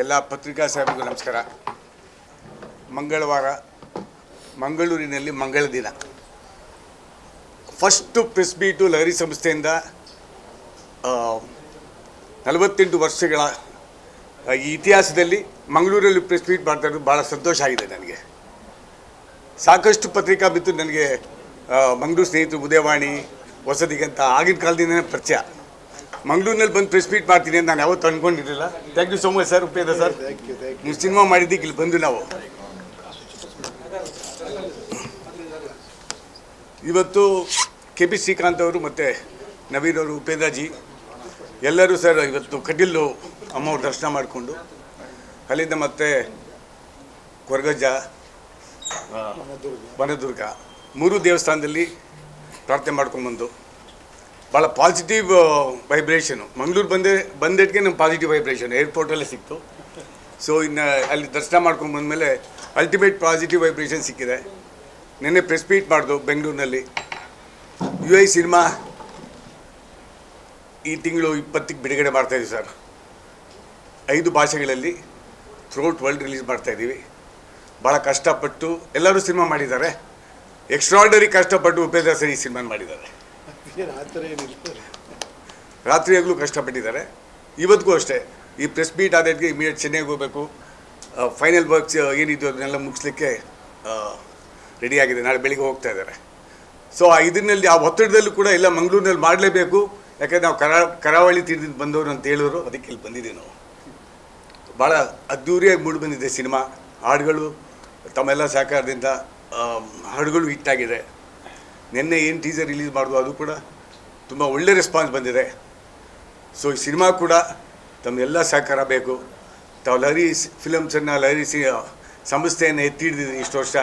ಎಲ್ಲ ಪತ್ರಿಕಾ ಸಾಹೇಬರಿಗೂ ನಮಸ್ಕಾರ. ಮಂಗಳವಾರ ಮಂಗಳೂರಿನಲ್ಲಿ ಮಂಗಳ ದಿನ ಫಸ್ಟು ಪ್ರೆಸ್ ಮೀಟು ಲಹರಿ ಸಂಸ್ಥೆಯಿಂದ 48 ವರ್ಷಗಳ ಈ ಇತಿಹಾಸದಲ್ಲಿ ಮಂಗಳೂರಲ್ಲಿ ಪ್ರೆಸ್ ಮೀಟ್ ಮಾಡ್ತಾ ಇರೋದು ಭಾಳ ಸಂತೋಷ ಆಗಿದೆ ನನಗೆ. ಸಾಕಷ್ಟು ಪತ್ರಿಕಾ ಮಿತ್ರರು ನನಗೆ ಮಂಗಳೂರು ಸ್ನೇಹಿತರು, ಉದಯವಾಣಿ, ಹೊಸದಿಗಂತ ಆಗಿನ ಕಾಲದಿಂದನೇ ಪರಿಚಯ. ಮಂಗಳೂರಿನಲ್ಲಿ ಬಂದು ಪ್ರೆಸ್ ಮೀಟ್ ಮಾಡ್ತೀನಿ ಅಂತ ನಾನು ಯಾವತ್ತೂ ಅಂದ್ಕೊಂಡಿರಲಿಲ್ಲ. Thank you so much sir, Upendra sir. ನೀವು ಸಿನಿಮಾ ಮಾಡಿದ್ದಕ್ಕೆ ಇಲ್ಲಿ ಬಂದು ನಾವು ಇವತ್ತು KP ಶ್ರೀಕಾಂತ್ ಅವರು ಮತ್ತು ನವೀನ್ ಅವರು, ಉಪೇಂದ್ರಜಿ ಎಲ್ಲರೂ ಸರ್ ಇವತ್ತು ಕಟೀಲು ಅಮ್ಮವ್ರ ದರ್ಶನ ಮಾಡಿಕೊಂಡು ಅಲ್ಲಿಂದ ಮತ್ತೆ ಕೊರಗಜ್ಜ, ವನದುರ್ಗ 3 ದೇವಸ್ಥಾನದಲ್ಲಿ ಪ್ರಾರ್ಥನೆ ಮಾಡ್ಕೊಂಡ್ಬಂದು ಭಾಳ ಪಾಸಿಟಿವ್ ವೈಬ್ರೇಷನು. ಮಂಗಳೂರು ಬಂದಿದ್ದಕ್ಕೆ ನಮ್ಮ ಪಾಸಿಟಿವ್ ವೈಬ್ರೇಷನ್ ಏರ್ಪೋರ್ಟಲ್ಲೇ ಸಿಕ್ತು. ಸೊ ಇನ್ನು ಅಲ್ಲಿ ದರ್ಶನ ಮಾಡ್ಕೊಂಡು ಬಂದಮೇಲೆ ಅಲ್ಟಿಮೇಟ್ ಪಾಸಿಟಿವ್ ವೈಬ್ರೇಷನ್ ಸಿಕ್ಕಿದೆ. ನಿನ್ನೆ ಪ್ರೆಸ್ ಮೀಟ್ ಮಾಡಿದು ಬೆಂಗಳೂರಿನಲ್ಲಿ. UI ಸಿನಿಮಾ ಈ ತಿಂಗಳು 20ಕ್ಕೆ ಬಿಡುಗಡೆ ಮಾಡ್ತಾಯಿದ್ದೀವಿ ಸರ್. 5 ಭಾಷೆಗಳಲ್ಲಿ ಥ್ರೂಔಟ್ ವರ್ಲ್ಡ್ ರಿಲೀಸ್ ಮಾಡ್ತಾಯಿದ್ದೀವಿ. ಭಾಳ ಕಷ್ಟಪಟ್ಟು ಎಲ್ಲರೂ ಸಿನಿಮಾ ಮಾಡಿದ್ದಾರೆ. ಎಕ್ಸ್ಟ್ರಾರ್ಡರಿ ಕಷ್ಟಪಟ್ಟು ಉಪೇಂದ್ರ ಸರ್ ಈ ಸಿನಿಮಾ ಮಾಡಿದ್ದಾರೆ. ರಾತ್ರಿ ಆಗಲೂ ಕಷ್ಟಪಟ್ಟಿದ್ದಾರೆ. ಇವತ್ತಿಗೂ ಅಷ್ಟೇ. ಈ ಪ್ರೆಸ್ ಮೀಟ್ ಆದಕ್ಕೆ ಇಮಿಡಿಯೇಟ್ ಚೆನ್ನೈಗೆ ಹೋಗಬೇಕು. ಫೈನಲ್ ವರ್ಕ್ಸ್ ಏನಿದ್ದು ಅದನ್ನೆಲ್ಲ ಮುಗಿಸ್ಲಿಕ್ಕೆ ರೆಡಿಯಾಗಿದೆ. ನಾಳೆ ಬೆಳಿಗ್ಗೆ ಹೋಗ್ತಾ ಇದ್ದಾರೆ. ಸೊ ಇದನ್ನಲ್ಲಿ ಆ ಒತ್ತಡದಲ್ಲೂ ಕೂಡ ಎಲ್ಲ ಮಂಗಳೂರಿನಲ್ಲಿ ಮಾಡಲೇಬೇಕು. ಯಾಕಂದರೆ ನಾವು ಕರಾವಳಿ ತೀರದಿಂದ ಬಂದವರು ಅಂತ ಹೇಳೋರು, ಅದಕ್ಕೆ ಇಲ್ಲಿ ಬಂದಿದ್ದೀವಿ ನಾವು. ಭಾಳ ಅದ್ದೂರಿಯಾಗಿ ಮೂಡಿ ಬಂದಿದೆ ಸಿನಿಮಾ. ಹಾಡುಗಳು ತಮ್ಮೆಲ್ಲ ಸಹಕಾರದಿಂದ ಹಾಡುಗಳು ಹಿಟ್ಟಾಗಿದೆ. ನಿನ್ನೆ ಏನು ಟೀಸರ್ ರಿಲೀಸ್ ಮಾಡೋದು ಅದು ಕೂಡ ತುಂಬ ಒಳ್ಳೆ ರೆಸ್ಪಾನ್ಸ್ ಬಂದಿದೆ. ಸೊ ಈ ಸಿನಿಮಾ ಕೂಡ ತಮ್ಮೆಲ್ಲ ಸಹಕಾರ ಬೇಕು. ತಾವು ಲಹರಿ ಫಿಲಮ್ಸನ್ನು, ಲಹರಿ ಸಂಸ್ಥೆಯನ್ನು ಎತ್ತಿ ಹಿಡಿದಿದೆ ಇಷ್ಟು ವರ್ಷ.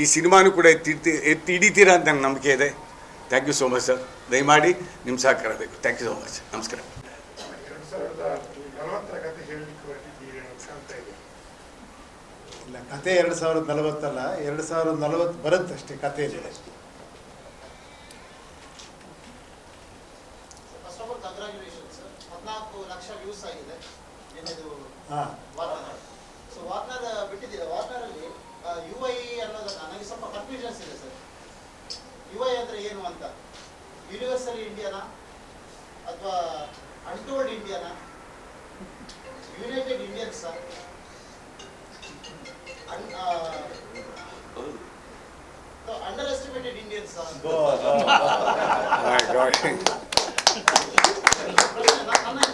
ಈ ಸಿನಿಮಾನೂ ಕೂಡ ಎತ್ತಿ ಹಿಡಿತೀರಾ ಅಂತ ನನಗೆ ನಂಬಿಕೆ ಇದೆ. Thank you so much sir. ದಯಮಾಡಿ ನಿಮ್ಮ ಸಹಕಾರ ಬೇಕು. Thank you so much. ನಮಸ್ಕಾರ. ಇಲ್ಲ, ಕತೆ 2040 ಅಲ್ಲ, 2040 ಬರುತ್ತಷ್ಟೇ ಕಥೆಯಲ್ಲಿ. UI ಅನ್ನೋದನ್ನ ನನಗೆ ಸ್ವಲ್ಪ ಕನ್ಫ್ಯೂಷನ್ಸ್ ಇದೆ ಸರ್. UI ಅಂದ್ರೆ ಏನು ಅಂತ? ಯೂನಿವರ್ಸಲ್ ಇಂಡಿಯಾನಾ ಅಥವಾ untold Indiana? United Indians, under estimated Indians?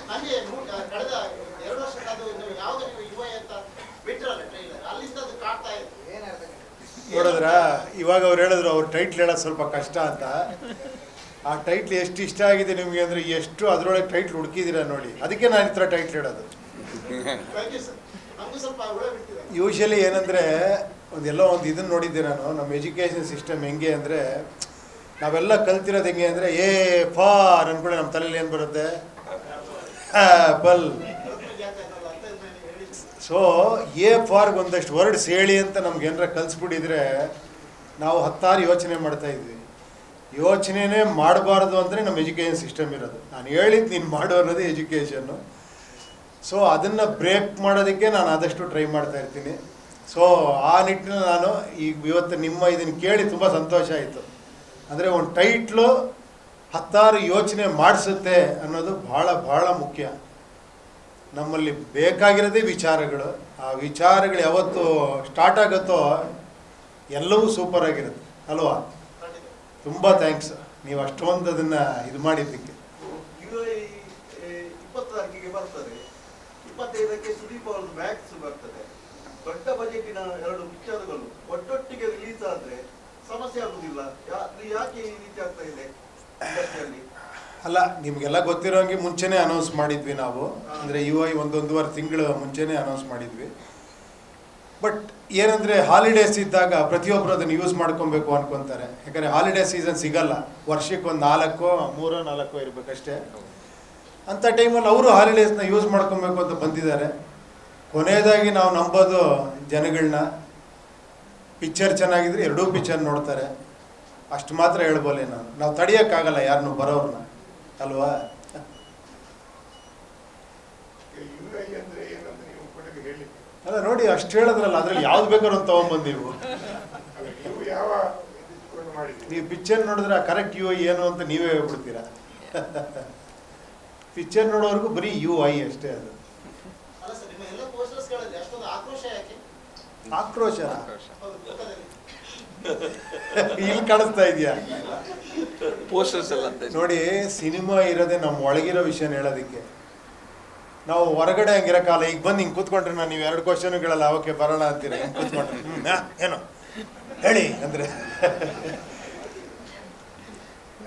ನನಗೆ ಕಳೆದ 2 ವರ್ಷಕ್ಕಾದ ಯಾವ್ದು UI ಅಂತ ಬಿಟ್ರಲ್ಲ ಟ್ರೈಲರ್, ಅಲ್ಲಿಂದ ಅದು ಕಾಡ್ತಾ ಇದೆ. ನೋಡಿದ್ರ ಇವಾಗ ಅವ್ರು ಹೇಳಿದ್ರು ಅವ್ರ ಟೈಟ್ಲ್ ಹೇಳೋದು ಸ್ವಲ್ಪ ಕಷ್ಟ ಅಂತ. ಆ ಟೈಟ್ಲ್ ಎಷ್ಟು ಇಷ್ಟ ಆಗಿದೆ ನಿಮಗೆ ಅಂದರೆ ಎಷ್ಟು ಅದರೊಳಗೆ ಟೈಟ್ಲ್ ಹುಡುಕಿದ್ದೀರಾ ನೋಡಿ. ಅದಕ್ಕೆ ನಾನು ಈ ಥರ ಟೈಟ್ಲ್ ಹೇಳೋದು. ಯೂಶಲಿ ಏನಂದರೆ ಒಂದೆಲ್ಲೋ ಒಂದು ಇದನ್ನು ನೋಡಿದ್ದೆ ನಾನು. ನಮ್ಮ ಎಜುಕೇಷನ್ ಸಿಸ್ಟಮ್ ಹೆಂಗೆ ಅಂದರೆ, ನಾವೆಲ್ಲ ಕಲ್ತಿರೋದು ಹೆಂಗೆ ಅಂದರೆ ಫಾರ್ ಅಂದ್ಕೊಳ್ಳಿ ನಮ್ಮ ತಲೆಯಲ್ಲಿ ಏನು ಬರುತ್ತೆ? ಆ್ಯಪಲ್. ಸೊ ಫಾರ್ಗೆ ಒಂದಷ್ಟು ವರ್ಡ್ಸ್ ಹೇಳಿ ಅಂತ ನಮ್ಗೆ ಏನಾರ ಕಲಿಸ್ಬಿಟ್ಟಿದ್ರೆ ನಾವು 10 ಯೋಚನೆ ಮಾಡ್ತಾಯಿದ್ವಿ. ಯೋಚನೆನೇ ಮಾಡಬಾರ್ದು ಅಂದರೆ ನಮ್ಮ ಎಜುಕೇಷನ್ ಸಿಸ್ಟಮ್ ಇರೋದು. ನಾನು ಹೇಳಿದ್ದು ನೀನು ಮಾಡು ಅನ್ನೋದೇ ಎಜುಕೇಷನ್ನು. ಸೊ ಅದನ್ನು ಬ್ರೇಕ್ ಮಾಡೋದಕ್ಕೆ ನಾನು ಆದಷ್ಟು ಟ್ರೈ ಮಾಡ್ತಾ ಇರ್ತೀನಿ. ಸೊ ಆ ನಿಟ್ಟಿನಲ್ಲಿ ನಾನು ಇವತ್ತು ನಿಮ್ಮ ಇದನ್ನು ಕೇಳಿ ತುಂಬ ಸಂತೋಷ ಆಯಿತು. ಅಂದರೆ ಒಂದು ಟೈಟ್ಲು 10 ಯೋಚನೆ ಮಾಡಿಸುತ್ತೆ ಅನ್ನೋದು ಭಾಳ ಭಾಳ ಮುಖ್ಯ. ನಮ್ಮಲ್ಲಿ ಬೇಕಾಗಿರೋದೇ ವಿಚಾರಗಳು. ಆ ವಿಚಾರಗಳು ಯಾವತ್ತು ಸ್ಟಾರ್ಟ್ ಆಗುತ್ತೋ ಎಲ್ಲವೂ ಸೂಪರ್ ಆಗಿರುತ್ತೆ ಅಲ್ವಾ? ತುಂಬ ಥ್ಯಾಂಕ್ಸ್ ನೀವು ಅಷ್ಟೊಂದು ಅದನ್ನು ಇದು ಮಾಡಿದ್ದಕ್ಕೆ. 20 ತಾರೀಕಿಗೆ ಬರ್ತದೆ, 25ಕ್ಕೆ ಸುದೀಪ್ ಅವ್ರದ್ದು ಮ್ಯಾಕ್ಸ್ ಬರ್ತದೆ. ದೊಡ್ಡ ಬಜೆಟಿನ 2 ಪಿಕ್ಚರ್ಗಳು ಒಟ್ಟೊಟ್ಟಿಗೆ ರಿಲೀಸ್ ಆದರೆ ಸಮಸ್ಯೆ ಆಗುದಿಲ್ಲ? ಯಾಕೆ ಈ ರೀತಿ ಆಗ್ತಾ ಇದೆ ಇಂಡಸ್ಟ್ರಿಯಲ್ಲಿ? ಅಲ್ಲ, ನಿಮಗೆಲ್ಲ ಗೊತ್ತಿರೋಂಗೆ ಮುಂಚೆನೇ ಅನೌನ್ಸ್ ಮಾಡಿದ್ವಿ ನಾವು. ಅಂದರೆ UI 1-1.5 ತಿಂಗಳು ಮುಂಚೆನೇ ಅನೌನ್ಸ್ ಮಾಡಿದ್ವಿ. ಬಟ್ ಏನಂದರೆ ಹಾಲಿಡೇಸ್ ಇದ್ದಾಗ ಪ್ರತಿಯೊಬ್ಬರು ಅದನ್ನು ಯೂಸ್ ಮಾಡ್ಕೊಬೇಕು ಅನ್ಕೊತಾರೆ. ಯಾಕಂದರೆ ಹಾಲಿಡೇ ಸೀಸನ್ ಸಿಗಲ್ಲ. ವರ್ಷಕ್ಕೆ ಒಂದು 3-4 ಇರಬೇಕಷ್ಟೇ. ಅಂಥ ಟೈಮಲ್ಲಿ ಅವರು ಹಾಲಿಡೇಸ್ನ ಯೂಸ್ ಮಾಡ್ಕೊಬೇಕು ಅಂತ ಬಂದಿದ್ದಾರೆ. ಕೊನೆಯದಾಗಿ ನಾವು ನಂಬೋದು ಜನಗಳನ್ನ, ಪಿಕ್ಚರ್ ಚೆನ್ನಾಗಿದ್ರೆ 2 ಪಿಕ್ಚರ್ ನೋಡ್ತಾರೆ. ಅಷ್ಟು ಮಾತ್ರ ಹೇಳ್ಬೋಲೆ ನಾವು ತಡೆಯೋಕ್ಕಾಗಲ್ಲ ಯಾರನ್ನು ಬರೋರನ್ನ ಅಲ್ವಾ? UI ಅಂದರೆ ಏನಂದ್ರೆ ನೀವು ಅಲ್ಲ ನೋಡಿ, ಅಷ್ಟು ಹೇಳಿದ್ರಲ್ಲ, ಅದ್ರಲ್ಲಿ ಯಾವ್ದು ಬೇಕಾದ್ರು ಒಂದು ತೊಗೊಂಬಂದು ನೀವು ನೀವು ಪಿಕ್ಚರ್ ನೋಡಿದ್ರೆ ಕರೆಕ್ಟ್ ಯು ಐ ಏನು ಅಂತ ನೀವೇ ಹೇಳ್ಬಿಡ್ತೀರಾ. ಪಿಕ್ಚರ್ ನೋಡೋವರೆಗೂ ಬರೀ ಯು ಐ ಅಷ್ಟೇ. ಅದು ಅಲ್ಲ ಸರ್, ನಿಮ್ಮ ಎಲ್ಲ ಪೋಸ್ಟರ್ಸ್ಗಳಲ್ಲಿ ಅಷ್ಟೊಂದು ಆಕ್ರೋಶ ಯಾಕೆ? ಆಕ್ರೋಶ ಹೌದು, ಪುಸ್ತಕದಲ್ಲಿ. ಇಲ್ಲಿ ಕಾಣಿಸ್ತಾ ಇದೆಯಾ ಪೋಸ್ಟರ್ಸ್ ಎಲ್ಲ ಅಂತ ನೋಡಿ. ಸಿನಿಮಾ ಇರೋದೇ ನಮ್ಮ ಒಳಗಿರೋ ವಿಷಯನ ಹೇಳೋದಕ್ಕೆ. ನಾವು ಹೊರಗಡೆ ಹಂಗಿರಕ್ಕಾಗಲ್ಲ. ಈಗ ಬಂದು ಹಿಂಗೆ ಕೂತ್ಕೊಂಡ್ರೆ ನಾನು ನೀವು 2 ಕ್ವಶನ್ಗಳಲ್ಲ ಅವಕ್ಕೆ ಬರೋಣ ಅಂತೀರ. ಹಿಂಗೆ ಕೂತ್ಕೊಂಡ್ರೆ ಏನು ಹೇಳಿ ಅಂದರೆ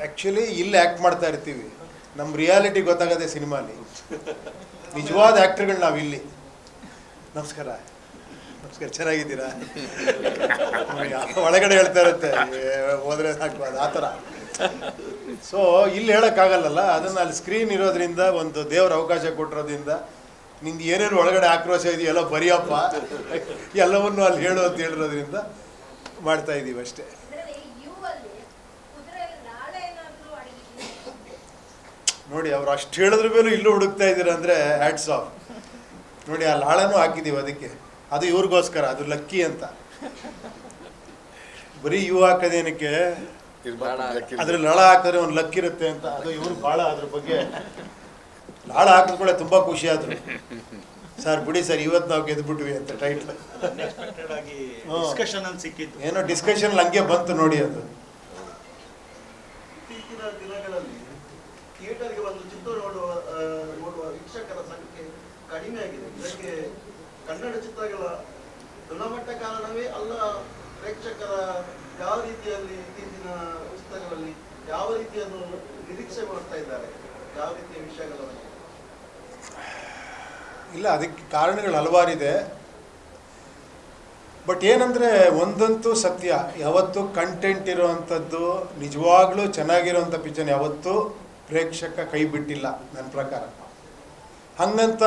ಆ್ಯಕ್ಚುಲಿ ಇಲ್ಲಿ ಆ್ಯಕ್ಟ್ ಮಾಡ್ತಾ ಇರ್ತೀವಿ. ನಮ್ಮ ರಿಯಾಲಿಟಿ ಗೊತ್ತಾಗದೆ ಸಿನಿಮಾಲಿ. ನಿಜವಾದ ಆ್ಯಕ್ಟರ್ಗಳು ನಾವು ಇಲ್ಲಿ. ನಮಸ್ಕಾರ ನಮಸ್ಕಾರ, ಚೆನ್ನಾಗಿದ್ದೀರಾ? ಒಳಗಡೆ ಹೇಳ್ತಾ ಇರುತ್ತೆ, ಹೋದ್ರೆ ಸಾಕು, ಅದು ಆ ಥರ. ಸೊ ಇಲ್ಲಿ ಹೇಳೋಕ್ಕಾಗಲ್ಲಲ್ಲ. ಅದನ್ನು ಅಲ್ಲಿ ಸ್ಕ್ರೀನ್ ಇರೋದ್ರಿಂದ, ಒಂದು ದೇವ್ರ ಅವಕಾಶ ಕೊಟ್ಟಿರೋದ್ರಿಂದ, ನಿಂದು ಏನೇನು ಒಳಗಡೆ ಆಕ್ರೋಶ ಇದೆಯಲ್ಲ ಬರಿಯಪ್ಪ ಎಲ್ಲವನ್ನು ಅಲ್ಲಿ ಹೇಳು ಅಂತ ಹೇಳಿರೋದ್ರಿಂದ ಮಾಡ್ತಾ ಇದ್ದೀವಿ ಅಷ್ಟೇ. ನೋಡಿ, ಅವ್ರು ಅಷ್ಟು ಹೇಳಿದ್ರ ಮೇಲೂ ಇಲ್ಲೂ ಹುಡುಕ್ತಾ ಇದ್ದೀರ ಅಂದರೆ ಹ್ಯಾಟ್ಸ್ ಆಫ್. ನೋಡಿ, ಆ ಲಾಳನೂ ಹಾಕಿದ್ದೀವಿ ಅದಕ್ಕೆ. ಅದು ಇವ್ರಿಗೋಸ್ಕರ, ಅದು ಲಕ್ಕಿ ಅಂತ. ಬರೀ ಇವು ಹಾಕೋದೇನಕ್ಕೆ, ಅದ್ರಲ್ಲಿ ಲಾಳ ಹಾಕಿದ್ರೆ ಒಂದು ಲಕ್ ಇರುತ್ತೆ ಅಂತ. ಅದು ಇವ್ರು ಭಾಳ ಅದ್ರ ಬಗ್ಗೆ ಲಾಳ ಹಾಕಿದ ಕೂಡ ತುಂಬ ಖುಷಿ ಆದರು. ಸರ್ ಬಿಡಿ ಸರ್, ಇವತ್ತು ನಾವು ಗೆದ್ಬಿಟ್ವಿ ಅಂತ ಟೈಟ್ಲ್. ಏನೋ ಡಿಸ್ಕಷನ್ ಹಂಗೆ ಬಂತು ನೋಡಿ. ಅದು ಇತ್ತೀಚಿನ ದಿನಗಳಲ್ಲಿ ಥಿಯೇಟರ್ಗೆ ಬಂದು ಚಿತ್ರ ನೋಡುವ ವೀಕ್ಷಕರ ಸಂಖ್ಯೆ ಕಡಿಮೆ ಆಗಿದೆ. ಇದಕ್ಕೆ ಕನ್ನಡ ಚಿತ್ರಗಳ ಗುಣಮಟ್ಟ ಕಾರಣವೇ ಅಲ್ಲ, ಪ್ರೇಕ್ಷಕರ ಯಾವ ರೀತಿಯಲ್ಲಿ ಇತ್ತೀಚಿನ ಪುಸ್ತಕಗಳಲ್ಲಿ ಯಾವ ರೀತಿಯನ್ನು ನಿರೀಕ್ಷೆ ಮಾಡ್ತಾ ಇದ್ದಾರೆ, ಯಾವ ರೀತಿಯ ವಿಷಯಗಳ ಬಗ್ಗೆ? ಇಲ್ಲ, ಅದಕ್ಕೆ ಕಾರಣಗಳು ಹಲವಾರಿದೆ. ಬಟ್ ಏನಂದರೆ ಒಂದಂತೂ ಸತ್ಯ, ಯಾವತ್ತೂ ಕಂಟೆಂಟ್ ಇರೋವಂಥದ್ದು, ನಿಜವಾಗ್ಲೂ ಚೆನ್ನಾಗಿರೋವಂಥ ಪಿಕ್ಚರ್ ಯಾವತ್ತೂ ಪ್ರೇಕ್ಷಕ ಕೈ ಬಿಟ್ಟಿಲ್ಲ ನನ್ನ ಪ್ರಕಾರ. ಹಂಗಂತ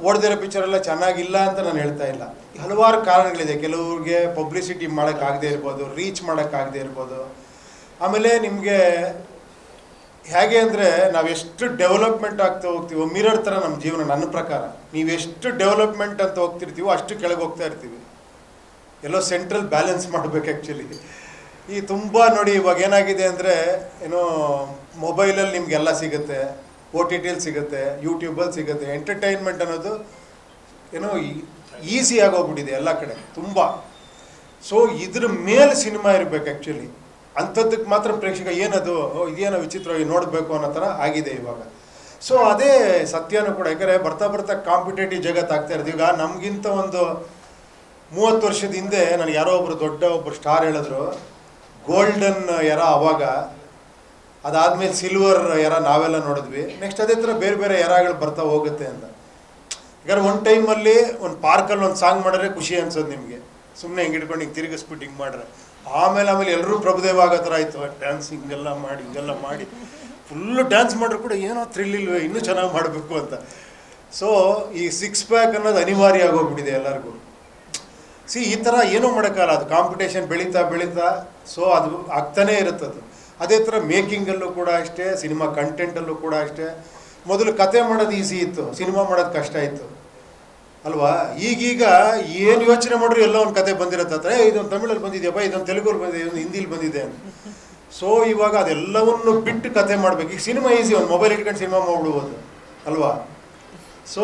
ಓಡ್ದಿರೋ ಪಿಕ್ಚರೆಲ್ಲ ಚೆನ್ನಾಗಿಲ್ಲ ಅಂತ ನಾನು ಹೇಳ್ತಾ ಇಲ್ಲ. ಹಲವಾರು ಕಾರಣಗಳಿದೆ. ಕೆಲವ್ರಿಗೆ ಪಬ್ಲಿಸಿಟಿ ಮಾಡೋಕ್ಕಾಗದೇ ಇರ್ಬೋದು, ರೀಚ್ ಮಾಡೋಕ್ಕಾಗದೇ ಇರ್ಬೋದು. ಆಮೇಲೆ ನಿಮಗೆ ಹೇಗೆ ಅಂದರೆ, ನಾವೆಷ್ಟು ಡೆವಲಪ್ಮೆಂಟ್ ಆಗ್ತಾ ಹೋಗ್ತೀವೋ, ಮಿರರ್ ಥರ ನಮ್ಮ ಜೀವನ. ನನ್ನ ಪ್ರಕಾರ ನೀವೆಷ್ಟು ಡೆವಲಪ್ಮೆಂಟ್ ಅಂತ ಹೋಗ್ತಿರ್ತೀವೋ ಅಷ್ಟು ಕೆಳಗೆ ಹೋಗ್ತಾ ಇರ್ತೀವಿ. ಎಲ್ಲೋ ಸೆಂಟ್ರಲ್ ಬ್ಯಾಲೆನ್ಸ್ ಮಾಡಬೇಕು ಆ್ಯಕ್ಚುಲಿ. ಈ ತುಂಬ ನೋಡಿ, ಇವಾಗ ಏನಾಗಿದೆ ಅಂದರೆ, ಏನೋ ಮೊಬೈಲಲ್ಲಿ ನಿಮಗೆಲ್ಲ ಸಿಗುತ್ತೆ, OTTಲಿ ಸಿಗುತ್ತೆ, ಯೂಟ್ಯೂಬಲ್ಲಿ ಸಿಗುತ್ತೆ. ಎಂಟರ್ಟೈನ್ಮೆಂಟ್ ಅನ್ನೋದು ಏನೋ ಈಸಿ ಆಗೋಗ್ಬಿಟ್ಟಿದೆ ಎಲ್ಲ ಕಡೆ ತುಂಬ. ಸೊ ಇದ್ರ ಮೇಲೆ ಸಿನಿಮಾ ಇರಬೇಕು ಆ್ಯಕ್ಚುಲಿ. ಅಂಥದ್ದಕ್ಕೆ ಮಾತ್ರ ಪ್ರೇಕ್ಷಕ ಏನದು, ಇದೇನೋ ವಿಚಿತ್ರವಾಗಿ ನೋಡಬೇಕು ಅನ್ನೋ ಥರ ಆಗಿದೆ ಇವಾಗ. ಸೊ ಅದೇ ಸತ್ಯನೂ ಕೂಡ. ಯಾಕಂದರೆ ಬರ್ತಾ ಬರ್ತಾ ಕಾಂಪಿಟೇಟಿವ್ ಜಗತ್ತಾಗ್ತಾ ಇರೋದು. ಈಗ ನಮಗಿಂತ ಒಂದು 30 ವರ್ಷದ ಹಿಂದೆ ನನಗೆ ಯಾರೋ ಒಬ್ಬರು ಸ್ಟಾರ್ ಹೇಳಿದ್ರು, ಗೋಲ್ಡನ್ ಎರ ಅವಾಗ, ಅದಾದಮೇಲೆ ಸಿಲ್ವರ್ ಎರ ನಾವೆಲ್ಲ ನೋಡಿದ್ವಿ. ನೆಕ್ಸ್ಟ್ ಅದೇ ಥರ ಬೇರೆ ಬೇರೆ ಎರಾಗಳು ಬರ್ತಾ ಹೋಗುತ್ತೆ ಅಂತ. ಯಾಕಂದ್ರೆ ಒಂದು ಟೈಮಲ್ಲಿ ಒಂದು ಪಾರ್ಕಲ್ಲಿ ಒಂದು ಸಾಂಗ್ ಮಾಡಿದ್ರೆ ಖುಷಿ ಅನ್ಸೋದು ನಿಮಗೆ, ಸುಮ್ಮನೆ ಹಿಂಗೆ ಹಿಡ್ಕೊಂಡು ಹಿಂಗೆ ತಿರುಗಿಸ್ಬಿಟ್ಟು ಹಿಂಗೆ ಮಾಡ್ರೆ. ಆಮೇಲೆ ಎಲ್ಲರೂ ಪ್ರಭುದೇವ ಆಗೋ ಥರ ಆಯಿತು. ಡ್ಯಾನ್ಸ್ ಹಿಂಗೆಲ್ಲ ಮಾಡಿ ಫುಲ್ಲು ಡ್ಯಾನ್ಸ್ ಮಾಡಿದ್ರು ಕೂಡ ಏನೋ ಥ್ರಿಲ್ ಇಲ್ವೇ, ಇನ್ನೂ ಚೆನ್ನಾಗಿ ಮಾಡಬೇಕು ಅಂತ. ಸೊ ಈ 6 ಪ್ಯಾಕ್ ಅನ್ನೋದು ಅನಿವಾರ್ಯ ಆಗೋಗ್ಬಿಟ್ಟಿದೆ ಎಲ್ಲರಿಗೂ. ಈ ಥರ ಏನೂ ಮಾಡೋಕ್ಕಲ್ಲ. ಅದು ಕಾಂಪಿಟೇಷನ್ ಬೆಳೀತಾ ಸೊ ಅದು ಆಗ್ತಾನೇ ಇರುತ್ತದು. ಅದೇ ಥರ ಮೇಕಿಂಗಲ್ಲೂ ಕೂಡ ಅಷ್ಟೇ, ಸಿನಿಮಾ ಕಂಟೆಂಟಲ್ಲೂ ಕೂಡ ಅಷ್ಟೇ. ಮೊದಲು ಕತೆ ಮಾಡೋದು ಈಸಿ ಇತ್ತು, ಸಿನಿಮಾ ಮಾಡೋದು ಕಷ್ಟ ಇತ್ತು ಅಲ್ವಾ? ಈಗೀಗ ಏನು ಯೋಚನೆ ಮಾಡ್ರು ಎಲ್ಲೋ ಒಂದು ಕತೆ ಬಂದಿರುತ್ತೆ ಹತ್ರ. ಇದೊಂದು ತಮಿಳಲ್ಲಿ ಬಂದಿದೆಯಪ್ಪ, ಇದೊಂದು ತೆಲುಗಲ್ಲಿ ಬಂದಿದೆ, ಇದೊಂದು ಹಿಂದಿಲಿ ಬಂದಿದೆ ಅಂತ. ಸೊ ಇವಾಗ ಅದೆಲ್ಲವನ್ನು ಬಿಟ್ಟು ಕತೆ ಮಾಡಬೇಕು. ಈಗ ಸಿನಿಮಾ ಈಸಿ, ಒಂದು ಮೊಬೈಲ್ ಇಟ್ಕೊಂಡು ಸಿನಿಮಾ ಮಾಡ್ಬಿಡ್ಬೋದು ಅಲ್ವಾ? ಸೊ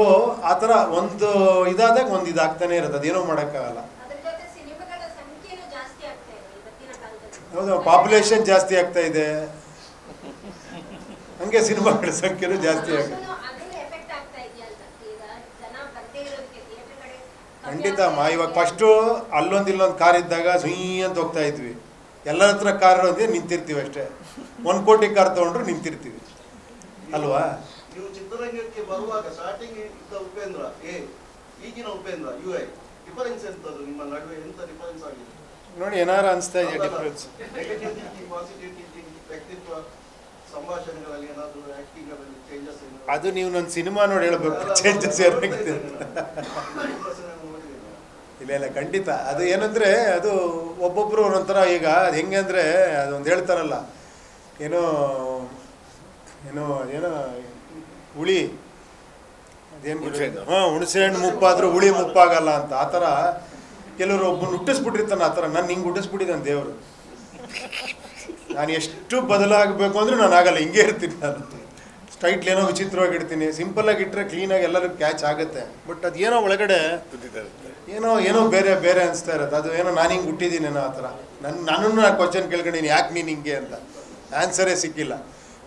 ಆ ಥರ ಒಂದು ಇದಾದಾಗ ಒಂದು ಇದಾಗ್ತಾನೆ ಇರುತ್ತೆ, ಅದೇನೋ ಮಾಡೋಕ್ಕಾಗಲ್ಲ. ಹೌದು, ಪಾಪ್ಯುಲೇಷನ್ ಜಾಸ್ತಿ ಆಗ್ತಾ ಇದೆ, ಹಂಗೆ ಸಿನಿಮಾಗಳ ಸಂಖ್ಯೆನೂ ಜಾಸ್ತಿ ಆಗುತ್ತೆ. ಖಂಡಿತ ಅಮ್ಮ. ಇವಾಗ ಫಸ್ಟು ಅಲ್ಲೊಂದು ಇಲ್ಲೊಂದು ಕಾರ್ ಇದ್ದಾಗ ಸುಯ್ ಅಂತ ಹೋಗ್ತಾ ಇದ್ವಿ. ಎಲ್ಲರ ಹತ್ರ ಕಾರ್ ಇರೋದೇ ನಿಂತಿರ್ತೀವಿ ಅಷ್ಟೇ. 1 ಕೋಟಿ ಕಾರ್ ತೊಗೊಂಡ್ರು ನಿಂತಿರ್ತೀವಿ ಅಲ್ವಾ? ನೀವು ಚಿತ್ರರಂಗಕ್ಕೆ ಬರುವಾಗ ಸ್ಟಾರ್ಟಿಂಗ್ ಇದ್ದ ಉಪೇಂದ್ರ ಈಗಿನ ಉಪೇಂದ್ರ UI ಡಿಫರೆನ್ಸ್ ಎಂತದ್ದು? ನಿಮ್ಮ ನಡುವೆ ಎಂತ ಡಿಫರೆನ್ಸ್ ಆಗಿದೆ ನೋಡಿ? ಏನಾರು ಅನಿಸ್ತಾ ಇದೆಯಾ difference? Negative thinking, positive thinking, ವ್ಯಕ್ತಿತ್ವ, ಸಂಭಾಷಣೆಗಳಲ್ಲಿ ಏನಾದರೂ ಆಕ್ಟಿಂಗ್ಗಳಲ್ಲಿ ಚೇಂಜಸ್? ಅದು ನೀವು ನನ್ನ ಸಿನಿಮಾ ನೋಡಿ ಹೇಳ್ಬೇಕು ಚೇಂಜಸ್ ಏನಾಗಿದೆ ಅಂತ. ಇಲ್ಲ ಖಂಡಿತ. ಅದು ಏನಂದರೆ, ಅದು ಒಬ್ಬೊಬ್ಬರು ಒಂದೊಂಥರ. ಈಗ ಅದು ಹೆಂಗೆ ಅಂದರೆ, ಅದೊಂದು ಹೇಳ್ತಾರಲ್ಲ, ಏನೋ ಹುಳಿ ಅದೇನು ಹುಣ್ಸೆಹಣ್ಣು. ಹಾಂ, ಹುಣಸೆಹಣ್ಣು ಮುಪ್ಪಾದರೂ ಹುಳಿ ಮುಪ್ಪಾಗಲ್ಲ ಅಂತ. ಆ ಥರ ಕೆಲವರು ಒಬ್ಬನು ಹುಟ್ಟಿಸ್ಬಿಟ್ಟಿರ್ತಾನೆ. ಆ ಥರ ನಾನು ಹಿಂಗೆ ಹುಟ್ಟಿಸ್ಬಿಟ್ಟಿದ್ದಾನೆ ದೇವರು. ನಾನು ಎಷ್ಟು ಬದಲಾಗಬೇಕು ಅಂದರೆ ನಾನು ಆಗಲ್ಲ, ಹಿಂಗೆ ಇರ್ತೀನಿ ನಾನು. ಸ್ಟ್ರೈಟ್ಲಿ ಏನೋ ವಿಚಿತ್ರವಾಗಿ ಇಡ್ತೀನಿ, ಸಿಂಪಲ್ಲಾಗಿ ಇಟ್ಟರೆ ಕ್ಲೀನಾಗಿ ಎಲ್ಲರಿಗೂ ಕ್ಯಾಚ್ ಆಗುತ್ತೆ. ಬಟ್ ಅದೇನೋ ಒಳಗಡೆ ಏನೋ ಬೇರೆ ಬೇರೆ ಅನಿಸ್ತಾ ಇರೋದು. ಅದು ಏನೋ ನಾನು ಹಿಂಗೆ ಹುಟ್ಟಿದ್ದೀನೇನೋ ಆ ಥರ. ನನ್ನನ್ನು ನಾನು ಕ್ವಶನ್ ಕೇಳ್ಕೊಂಡಿನಿ, ಯಾಕೆ ನೀನು ಹಿಂಗೆ ಅಂತ. ಆನ್ಸರೇ ಸಿಕ್ಕಿಲ್ಲ.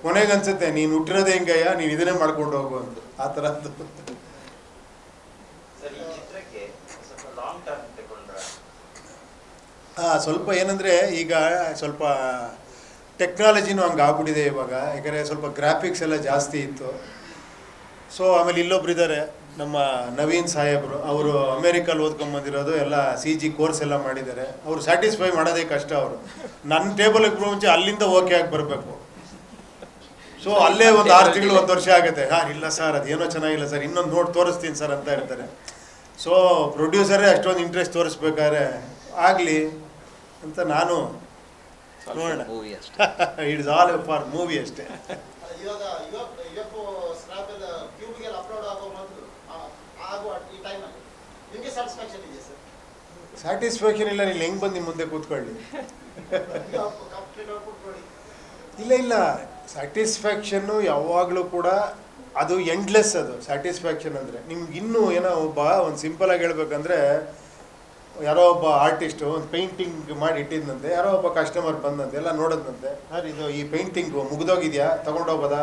ಕೊನೆಗೆ ಅನ್ಸುತ್ತೆ ನೀನು ಹುಟ್ಟಿರೋದೇ ಹಿಂಗಯ್ಯ, ನೀನು ಇದನ್ನೇ ಮಾಡ್ಕೊಂಡು ಹೋಗು ಅಂತ. ಆ ಥರದ್ದು. ಹಾಂ, ಸ್ವಲ್ಪ ಏನಂದರೆ ಈಗ ಸ್ವಲ್ಪ ಟೆಕ್ನಾಲಜಿನೂ ಹಂಗೆ ಆಗ್ಬಿಟ್ಟಿದೆ ಇವಾಗ. ಯಾಕಂದರೆ ಸ್ವಲ್ಪ ಗ್ರಾಫಿಕ್ಸ್ ಎಲ್ಲ ಜಾಸ್ತಿ ಇತ್ತು. ಸೊ ಆಮೇಲೆ ಇಲ್ಲೊಬ್ರು ಇದ್ದಾರೆ ನಮ್ಮ ನವೀನ್ ಸಾಹೇಬರು. ಅವರು ಅಮೇರಿಕಲ್ಲಿ ಓದ್ಕೊಂಬಂದಿರೋದು, ಎಲ್ಲ CG ಕೋರ್ಸ್ ಎಲ್ಲ ಮಾಡಿದ್ದಾರೆ. ಅವರು ಸ್ಯಾಟಿಸ್ಫೈ ಮಾಡೋದೇ ಕಷ್ಟ. ಅವರು ನನ್ನ ಟೇಬಲಿಗೆ ಮುಂಚೆ ಅಲ್ಲಿಂದ ಓಕೆ ಆಗಿ ಬರಬೇಕು. ಸೊ ಅಲ್ಲೇ ಒಂದು 6 ತಿಂಗಳು 1 ವರ್ಷ ಆಗುತ್ತೆ. ಹಾಂ, ಇಲ್ಲ ಸರ್ ಅದೇನೋ ಚೆನ್ನಾಗಿಲ್ಲ ಸರ್, ಇನ್ನೊಂದು ನೋಡಿ ತೋರಿಸ್ತೀನಿ ಸರ್ ಅಂತ ಇರ್ತಾರೆ. ಸೊ ಪ್ರೊಡ್ಯೂಸರೇ ಅಷ್ಟೊಂದು ಇಂಟ್ರೆಸ್ಟ್ ತೋರಿಸ್ಬೇಕಾದ್ರೆ ಆಗಲಿ ಅಂತ ನಾನು ನೋಡೋಣ. ಮೂವಿ ಅಷ್ಟೇ. ಇಟ್ಸ್ ಆಲ್ ಫಾರ್ ಮೂವಿ ಅಷ್ಟೇ. ಇವಾಗ UFO ಸ್ಕ್ರಾಪಲ್ ಕ್ಯೂಬ್ಗೆಲ್ಲ ಅಪ್ಲೋಡ್ ಆಗೋ ಮೊದಲು ಆಗುವ ಈ ಟೈಮಲ್ಲಿ ನಿಮಗೆ ಸ್ಯಾಟಿಸ್ಫ್ಯಾಕ್ಷನ್ ಇದೆಯಾ ಸರ್? ಸ್ಯಾಟಿಸ್ಫ್ಯಾಕ್ಷನ್ ಇಲ್ಲ. ನೀನು ಹೆಂಗೆ ಬಂದು ನಿಮ್ಮ ಮುಂದೆ ಕೂತ್ಕೊಳ್ಳಿ. ಕಂಪ್ಲೀಟ್ ಔಟ್ಪುಟ್ ನೋಡಿ. ಇಲ್ಲ, ಸ್ಯಾಟಿಸ್ಫ್ಯಾಕ್ಷನ್ನು ಯಾವಾಗಲೂ ಕೂಡ ಅದು ಎಂಡ್ಲೆಸ್. ಅದು ಸ್ಯಾಟಿಸ್ಫ್ಯಾಕ್ಷನ್ ಅಂದರೆ ನಿಮ್ಗೆ ಇನ್ನೂ ಏನೋ ಒಂದು ಸಿಂಪಲಾಗಿ ಹೇಳ್ಬೇಕಂದ್ರೆ, ಯಾರೋ ಒಬ್ಬ ಆರ್ಟಿಸ್ಟು ಒಂದು ಪೇಂಟಿಂಗ್ ಮಾಡಿ ಇಟ್ಟಿದ್ದಂತೆ. ಯಾರೋ ಒಬ್ಬ ಕಸ್ಟಮರ್ ಬಂದಂತೆ, ಎಲ್ಲ ನೋಡಿದ್ನಂತೆ. ಸರ್ ಇದು ಈ ಪೇಂಟಿಂಗು ಮುಗಿದೋಗಿದೆಯಾ, ತೊಗೊಂಡೋಗ್ಬೋದಾ,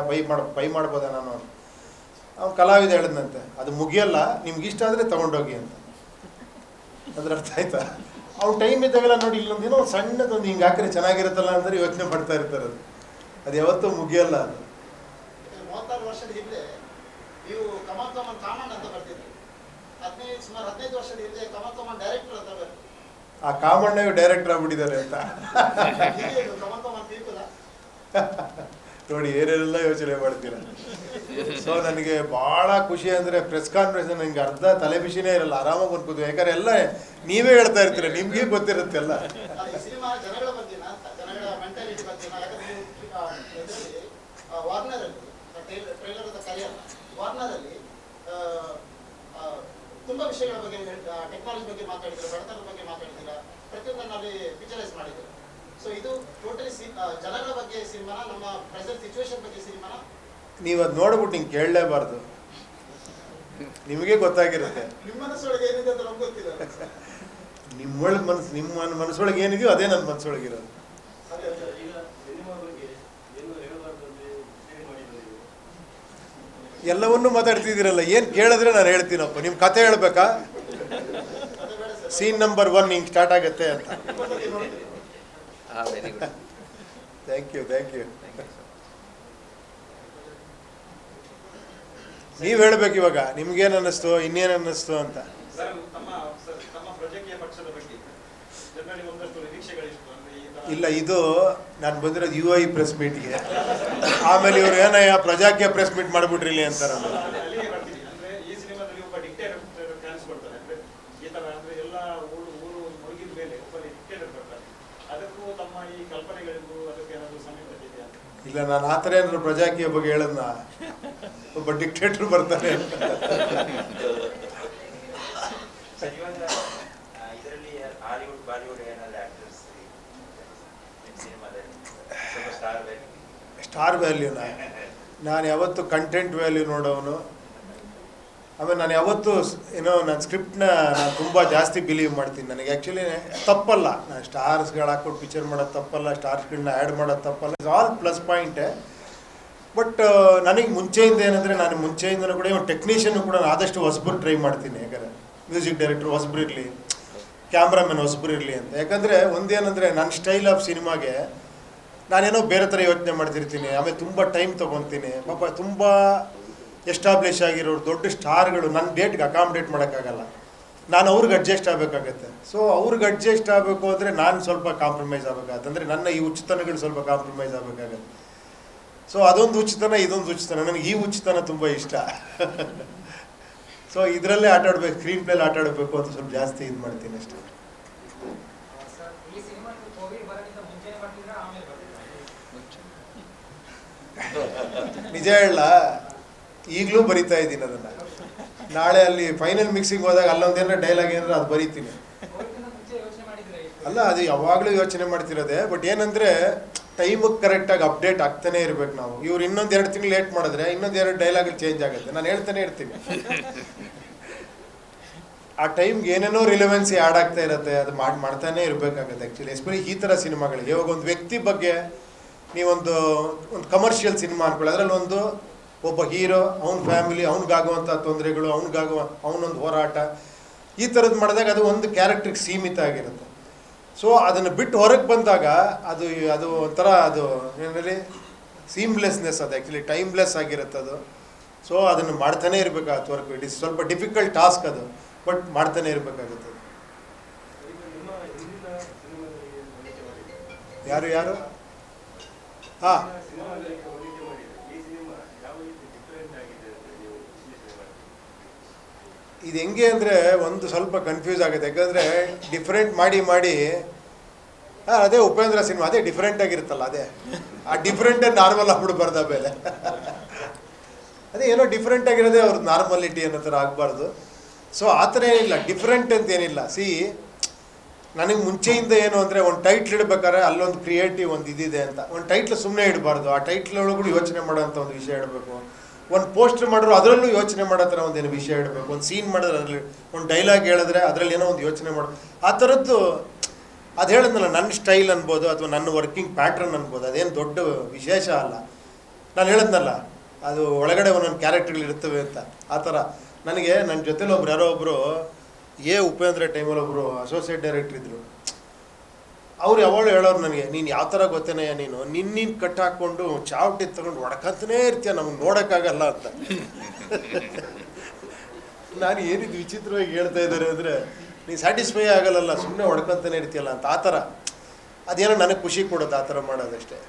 ಬೈ ಮಾಡ್ಬೋದಾ ನಾನು? ಅವ್ನು ಕಲಾವಿದ ಹೇಳಿದ್ನಂತೆ, ಅದು ಮುಗಿಯಲ್ಲ, ನಿಮ್ಗೆ ಇಷ್ಟ ಆದರೆ ತೊಗೊಂಡೋಗಿ ಅಂತ. ಅದ್ರ ಅರ್ಥ ಆಯ್ತಾ? ಅವ್ನು ಟೈಮ್ ಇದ್ದಾಗೆಲ್ಲ ನೋಡಿ ಇಲ್ಲೊಂದು ಏನೋ ಸಣ್ಣದೊಂದು ಹಿಂಗೆ ಹಾಕಿದ್ರೆ ಚೆನ್ನಾಗಿರುತ್ತಲ್ಲ ಅಂದರೆ ಯೋಚನೆ ಮಾಡ್ತಾ ಇರ್ತಾರೆ. ಅದು ಯಾವತ್ತೂ ಮುಗಿಯಲ್ಲ. ಅದು 36 ವರ್ಷದ ಹಿಂದೆ ನೀವು ಕಮಲ್ ಕಾಮಣ್ಣ ಅಂತ ಬರ್ತಿದ್ರಿ. ಸುಮಾರು 15 ವರ್ಷದ ಹಿಂದೆ ಕಮಲ್ ಡೈರೆಕ್ಟರ್ ಅಂತ ಬರ್ತಾರೆ. ಆ ಕಾಮಣ್ಣ ಡೈರೆಕ್ಟರ್ ಆಗ್ಬಿಟ್ಟಿದ್ದಾರೆ ಅಂತ ಕಮಲ್ ಪೀಪಲ್ ನೋಡಿ ಏನೇನೆಲ್ಲ ಯೋಚನೆ ಮಾಡ್ತೀರ. ಸೊ ನನಗೆ ಭಾಳ ಖುಷಿ ಅಂದರೆ ಪ್ರೆಸ್ ಕಾನ್ಫರೆನ್ಸ್ ನನಗೆ ಅರ್ಧ ತಲೆ ಬಿಸಿನೇ ಇರಲ್ಲ, ಆರಾಮಾಗಿ ಬಂದ್ಕೋದು. ಯಾಕಂದ್ರೆ ಎಲ್ಲ ನೀವೇ ಹೇಳ್ತಾ ಇರ್ತೀರ, ನಿಮ್ಗೆ ಗೊತ್ತಿರುತ್ತೆ ಎಲ್ಲ. ಸಿನಿಮಾ ಜನಗಳ ಬಗ್ಗೆನಾ, ಜನಗಳ ಮೆಂಟಾಲಿಟಿ ಬಗ್ಗೆನಾ? ಯಾಕಂದ್ರೆ ವಾರ್ನರ್ ಅಲ್ಲಿ ಟ್ರೈಲರ್ ಅಂತ ಕರೆಯಲ್ಲ, ವಾರ್ನರ್ ಅಲ್ಲಿ ತುಂಬಾ ವಿಷಯಗಳ ಬಗ್ಗೆ, ಟೆಕ್ನಾಲಜಿ ಬಗ್ಗೆ ಮಾತಾಡಿದ್ರೆ, ಬಡತನದ ಬಗ್ಗೆ ಮಾತಾಡಿದ್ದೀರಾ, ಪ್ರತಿಯೊಂದರಲ್ಲಿ ಪಿಕ್ಚರೈಸ್ ಮಾಡಿದ್ದೀರಾ. ಸೊ ಇದು ಟೋಟಲಿ ಜನಗಳ ಬಗ್ಗೆ ಸಿನಿಮಾನ, ನಮ್ಮ ಪ್ರೆಸೆಂಟ್ ಸಿಚುವೇಶನ್ ಬಗ್ಗೆ ಸಿನಿಮಾನ? ನೀವು ಅದು ನೋಡ್ಬಿಟ್ಟು ಹಿಂಗೆ ಕೇಳಲೇಬಾರ್ದು, ನಿಮಗೆ ಗೊತ್ತಾಗಿರುತ್ತೆ. ನಿಮ್ಮ ಮನಸ್ಸೊಳಗೆ ಏನಿದೆ ಅಂತ ನಮ್ಗೆ ಗೊತ್ತಿಲ್ಲ. ನಿಮ್ಮ ಮನಸ್ಸೊಳಗೆ ಏನಿದೆಯೋ ಅದೇ ನನ್ನ ಮನಸ್ಸೊಳಗಿರೋದು. ಎಲ್ಲವನ್ನೂ ಮಾತಾಡ್ತಿದ್ದೀರಲ್ಲ, ಏನು ಕೇಳಿದ್ರೆ ನಾನು ಹೇಳ್ತೀನಪ್ಪ. ನಿಮ್ಮ ಕತೆ ಹೇಳ್ಬೇಕಾ? ಸೀನ್ ನಂಬರ್ 1 ಹಿಂಗೆ ಸ್ಟಾರ್ಟ್ ಆಗುತ್ತೆ ಅಂತ. Very good. Thank you. ನೀವು ಹೇಳ್ಬೇಕು ಇವಾಗ, ನಿಮ್ಗೇನು ಅನ್ನಿಸ್ತು, ಇನ್ನೇನು ಅನ್ನಿಸ್ತು ಅಂತ. ಇಲ್ಲ, ಇದು ನಾನು ಬಂದಿರೋದು UI ಪ್ರೆಸ್ ಮೀಟ್ಗೆ. ಆಮೇಲೆ ಇವ್ರು ಏನಯ್ಯ ಪ್ರಜಾಕೀಯ ಪ್ರೆಸ್ ಮೀಟ್ ಮಾಡಿಬಿಟ್ರಿ ಇಲ್ಲಿ ಅಂತಾರಲ್ಲ. ಇಲ್ಲ, ನಾನು ಆ ಥರ ಏನಾದ್ರು ಪ್ರಜಾಕೀಯ ಬಗ್ಗೆ ಹೇಳದ್ನ, ಒಬ್ಬ ಡಿಕ್ಟೇಟರ್ ಬರ್ತಾನೆ ಅಂತ. ಇದರಲ್ಲಿ ಹಾಲಿವುಡ್ ಬಾಲಿವುಡ್ ಏನಾದ್ರು ಆಕ್ಟರ್ಸ್ ಸ್ಟಾರ್ ವ್ಯಾಲ್ಯೂನ ನಾನು ಯಾವತ್ತು ಕಂಟೆಂಟ್ ವ್ಯಾಲ್ಯೂ ನೋಡೋನು. ಆಮೇಲೆ ನಾನು ಯಾವತ್ತೂ ನಾನು ಸ್ಕ್ರಿಪ್ಟ್ನ ನಾನು ತುಂಬ ಜಾಸ್ತಿ ಬಿಲೀವ್ ಮಾಡ್ತೀನಿ. ನನಗೆ ಆ್ಯಕ್ಚುಲಿ ತಪ್ಪಲ್ಲ, ನಾನು ಸ್ಟಾರ್ಸ್ಗಳು ಹಾಕ್ಕೊಂಡು ಪಿಕ್ಚರ್ ಮಾಡೋದು ತಪ್ಪಲ್ಲ, ಸ್ಟಾರ್ಸ್ಗಳನ್ನ ಆ್ಯಡ್ ಮಾಡೋದು ತಪ್ಪಲ್ಲ. ಇಟ್ಸ್ ಆಲ್ ಪ್ಲಸ್ ಪಾಯಿಂಟೇ. ಬಟ್ ನನಗೆ ಮುಂಚೆಯಿಂದ ಏನಂದರೆ, ನಾನು ಮುಂಚೆಯಿಂದನೂ ಕೂಡ ಒಂದು ಟೆಕ್ನಿಷಿಯನ್ನು ಕೂಡ ಆದಷ್ಟು ಹೊಸಬ್ರು ಟ್ರೈ ಮಾಡ್ತೀನಿ. ಯಾಕಂದರೆ ಮ್ಯೂಸಿಕ್ ಡೈರೆಕ್ಟ್ರ್ ಹೊಸಬ್ರು ಇರಲಿ, ಕ್ಯಾಮ್ರಾಮನ್ ಹೊಸಬ್ರು ಇರಲಿ ಅಂತ. ಯಾಕಂದರೆ ಒಂದೇನಂದರೆ ನನ್ನ ಸ್ಟೈಲ್ ಆಫ್ ಸಿನಿಮಾಗೆ ನಾನೇನೋ ಬೇರೆ ಥರ ಯೋಚನೆ ಮಾಡ್ತಿರ್ತೀನಿ. ಆಮೇಲೆ ತುಂಬ ಟೈಮ್ ತೊಗೊತೀನಿ. ಪಾಪ ತುಂಬ ಎಸ್ಟಾಬ್ಲಿಷ್ ಆಗಿರೋರು ದೊಡ್ಡ ಸ್ಟಾರ್ಗಳು ನನ್ನ ಡೇಟ್ಗೆ ಅಕಾಮಿಡೇಟ್ ಮಾಡೋಕ್ಕಾಗಲ್ಲ, ನಾನು ಅವ್ರಿಗೆ ಅಡ್ಜಸ್ಟ್ ಆಗಬೇಕಾಗತ್ತೆ. ಸೊ ಅವ್ರಿಗೆ ಅಡ್ಜಸ್ಟ್ ಆಗಬೇಕು ಅಂದರೆ ನಾನು ಸ್ವಲ್ಪ ಕಾಂಪ್ರಮೈಸ್ ಆಗಬೇಕಾಗತ್ತೆ. ಅಂದರೆ ನನ್ನ ಈ ಹುಚ್ಚುತನಗಳು ಸ್ವಲ್ಪ ಕಾಂಪ್ರಮೈಸ್ ಆಗಬೇಕಾಗತ್ತೆ. ಸೊ ಅದೊಂದು ಹುಚ್ಚುತನ, ಇದೊಂದು ಹುಚ್ಚುತನ. ನನಗೆ ಈ ಹುಚ್ಚುತನ ತುಂಬ ಇಷ್ಟ. ಸೊ ಇದರಲ್ಲೇ ಆಟ ಆಡಬೇಕು, ಸ್ಕ್ರೀನ್ ಪ್ಲೇಲಿ ಆಟ ಆಡಬೇಕು ಅಂತ ಸ್ವಲ್ಪ ಜಾಸ್ತಿ ಇದು ಮಾಡ್ತೀನಿ ಅಷ್ಟೇ. ನಿಜ ಹೇಳ, ಈಗಲೂ ಬರಿತಾ ಇದ್ದೀನಿ ಅದನ್ನು. ನಾಳೆ ಅಲ್ಲಿ ಫೈನಲ್ ಮಿಕ್ಸಿಂಗ್ ಹೋದಾಗ ಅಲ್ಲೊಂದೇನಾರ ಡೈಲಾಗ್ ಏನಾರ ಅದು ಬರೀತೀನಿ. ಅಲ್ಲ, ಅದು ಯಾವಾಗಲೂ ಯೋಚನೆ ಮಾಡ್ತಿರೋದೆ. ಬಟ್ ಏನಂದರೆ ಟೈಮಿಗೆ ಕರೆಕ್ಟಾಗಿ ಅಪ್ಡೇಟ್ ಆಗ್ತಾನೆ ಇರ್ಬೇಕು ನಾವು. ಇವ್ರು ಇನ್ನೊಂದು 2 ತಿಂಗಳು ಲೇಟ್ ಮಾಡಿದ್ರೆ ಇನ್ನೊಂದು 2 ಡೈಲಾಗಲ್ಲಿ ಚೇಂಜ್ ಆಗುತ್ತೆ. ನಾನು ಹೇಳ್ತಾನೆ ಇರ್ತೀನಿ. ಆ ಟೈಮ್ಗೆ ಏನೇನೋ ರಿಲೆವೆನ್ಸಿ ಆ್ಯಡ್ ಆಗ್ತಾ ಇರುತ್ತೆ, ಅದು ಮಾಡ್ತಾನೆ ಇರಬೇಕಾಗುತ್ತೆ ಆ್ಯಕ್ಚುಲಿ. ಎಸ್ಪೆಷಲಿ ಈ ಥರ ಸಿನಿಮಾಗಳಿಗೆ. ಇವಾಗ ಒಂದು ವ್ಯಕ್ತಿ ಬಗ್ಗೆ ನೀವೊಂದು ಕಮರ್ಷಿಯಲ್ ಸಿನಿಮಾ ಅನ್ಕೊಳ್ಳಿ, ಅದರಲ್ಲಿ ಒಬ್ಬ ಹೀರೋ, ಅವನ ಫ್ಯಾಮಿಲಿ, ಅವ್ನಿಗಾಗುವಂಥ ತೊಂದರೆಗಳು, ಅವನೊಂದು ಹೋರಾಟ, ಈ ಥರದ್ದು ಮಾಡಿದಾಗ ಅದು ಒಂದು ಕ್ಯಾರೆಕ್ಟ್ರಿಗೆ ಸೀಮಿತ ಆಗಿರುತ್ತೆ. ಸೊ ಅದನ್ನು ಬಿಟ್ಟು ಹೊರಗೆ ಬಂದಾಗ ಅದು ಒಂಥರ ಅದು ಏನಲ್ಲಿ ಸೀಮ್ಲೆಸ್ನೆಸ್, ಅದು ಆ್ಯಕ್ಚುಲಿ ಟೈಮ್ಲೆಸ್ ಆಗಿರುತ್ತೆ ಅದು. ಸೊ ಅದನ್ನು ಮಾಡ್ತಾನೆ ಇರಬೇಕಾಗುತ್ತೆ ವರ್ಕ್. ಇಟ್ ಇಸ್ ಸ್ವಲ್ಪ ಡಿಫಿಕಲ್ಟ್ ಟಾಸ್ಕ್ ಅದು, ಬಟ್ ಮಾಡ್ತಾನೆ ಇರಬೇಕಾಗುತ್ತೆ. ಯಾರು ಹಾಂ, ಇದು ಹೆಂಗೆ ಅಂದರೆ ಒಂದು ಸ್ವಲ್ಪ ಕನ್ಫ್ಯೂಸ್ ಆಗುತ್ತೆ. ಯಾಕಂದರೆ ಡಿಫ್ರೆಂಟ್ ಮಾಡಿ ಅದೇ ಉಪೇಂದ್ರ ಸಿನಿಮಾ ಅದೇ ಡಿಫ್ರೆಂಟ್ ಆಗಿರುತ್ತಲ್ಲ, ಅದೇ ಆ ಡಿಫ್ರೆಂಟೇ ನಾರ್ಮಲ್ ಆಗ್ಬಿಡ್ಬಾರ್ದು ಆಮೇಲೆ. ಅದೇ ಏನೋ ಡಿಫ್ರೆಂಟ್ ಆಗಿರೋದೇ ಅವ್ರದ್ದು ನಾರ್ಮಲಿಟಿ ಅನ್ನೋ ಥರ ಆಗಬಾರ್ದು. ಸೊ ಆ ಥರ ಏನಿಲ್ಲ, ಡಿಫ್ರೆಂಟ್ ಅಂತ ಏನಿಲ್ಲ. ನನಗೆ ಮುಂಚೆಯಿಂದ ಏನು ಅಂದರೆ ಒಂದು ಟೈಟ್ಲ್ ಇಡಬೇಕಾದ್ರೆ ಅಲ್ಲೊಂದು ಕ್ರಿಯೇಟಿವ್ ಒಂದು ಇದಿದೆ ಅಂತ. ಒಂದು ಟೈಟ್ಲ್ ಸುಮ್ಮನೆ ಇಡಬಾರ್ದು, ಆ ಟೈಟ್ಲ್ ಒಳಗೂ ಯೋಚನೆ ಮಾಡೋಂಥ ಒಂದು ವಿಷಯ ಇಡಬೇಕು. ಒಂದು ಪೋಸ್ಟರ್ ಮಾಡಿದ್ರು ಅದರಲ್ಲೂ ಯೋಚನೆ ಮಾಡೋ ಥರ ಒಂದೇನು ವಿಷಯ ಇಡಬೇಕು. ಒಂದು ಸೀನ್ ಮಾಡಿದ್ರೆ ಅದರಲ್ಲಿ ಒಂದು ಡೈಲಾಗ್ ಹೇಳಿದ್ರೆ ಅದರಲ್ಲಿ ಏನೋ ಒಂದು ಯೋಚನೆ ಮಾಡೋದು. ಆ ಥರದ್ದು ಅದು ಹೇಳಿದ್ನಲ್ಲ, ನನ್ನ ಸ್ಟೈಲ್ ಅನ್ಬೋದು ಅಥವಾ ನನ್ನ ವರ್ಕಿಂಗ್ ಪ್ಯಾಟ್ರನ್ ಅನ್ಬೋದು, ಅದೇನು ದೊಡ್ಡ ವಿಶೇಷ ಅಲ್ಲ. ನಾನು ಹೇಳಿದ್ನಲ್ಲ, ಅದು ಒಳಗಡೆ ಒಂದೊಂದು ಕ್ಯಾರೆಕ್ಟರ್ಗಳು ಇರ್ತವೆ ಅಂತ. ಆ ಥರ ನನಗೆ ನನ್ನ ಜೊತೆಲಿ ಯಾರೋ ಒಬ್ಬರು ಉಪೇಂದ್ರ ಟೈಮಲ್ಲಿ ಒಬ್ಬರು ಅಸೋಸಿಯೇಟ್ ಡೈರೆಕ್ಟ್ರ್ ಇದ್ದರು. ಅವ್ರು ಯಾವಾಗಲೂ ಹೇಳೋರು ನನಗೆ, ನೀನು ಯಾವ ಥರ ಗೊತ್ತೇನೆಯ, ನೀನು ಕಟ್ ಹಾಕ್ಕೊಂಡು ಚಾವಟಿ ತಗೊಂಡು ಹೊಡ್ಕಂತನೇ ಇರ್ತೀಯ, ನಮಗೆ ನೋಡೋಕ್ಕಾಗಲ್ಲ ಅಂತ. ನಾನು ಏನಿದು ವಿಚಿತ್ರವಾಗಿ ಹೇಳ್ತಾ ಇದ್ದಾರೆ ಅಂದರೆ, ನೀನು ಸ್ಯಾಟಿಸ್ಫೈ ಆಗಲ್ಲ, ಸುಮ್ಮನೆ ಹೊಡ್ಕೊಂತಾನೆ ಇರ್ತೀಯಲ್ಲ ಅಂತ. ಆ ಥರ ಅದೇನೋ ನನಗೆ ಖುಷಿ ಕೊಡೋದು ಆ ಥರ ಮಾಡೋದಷ್ಟೇ.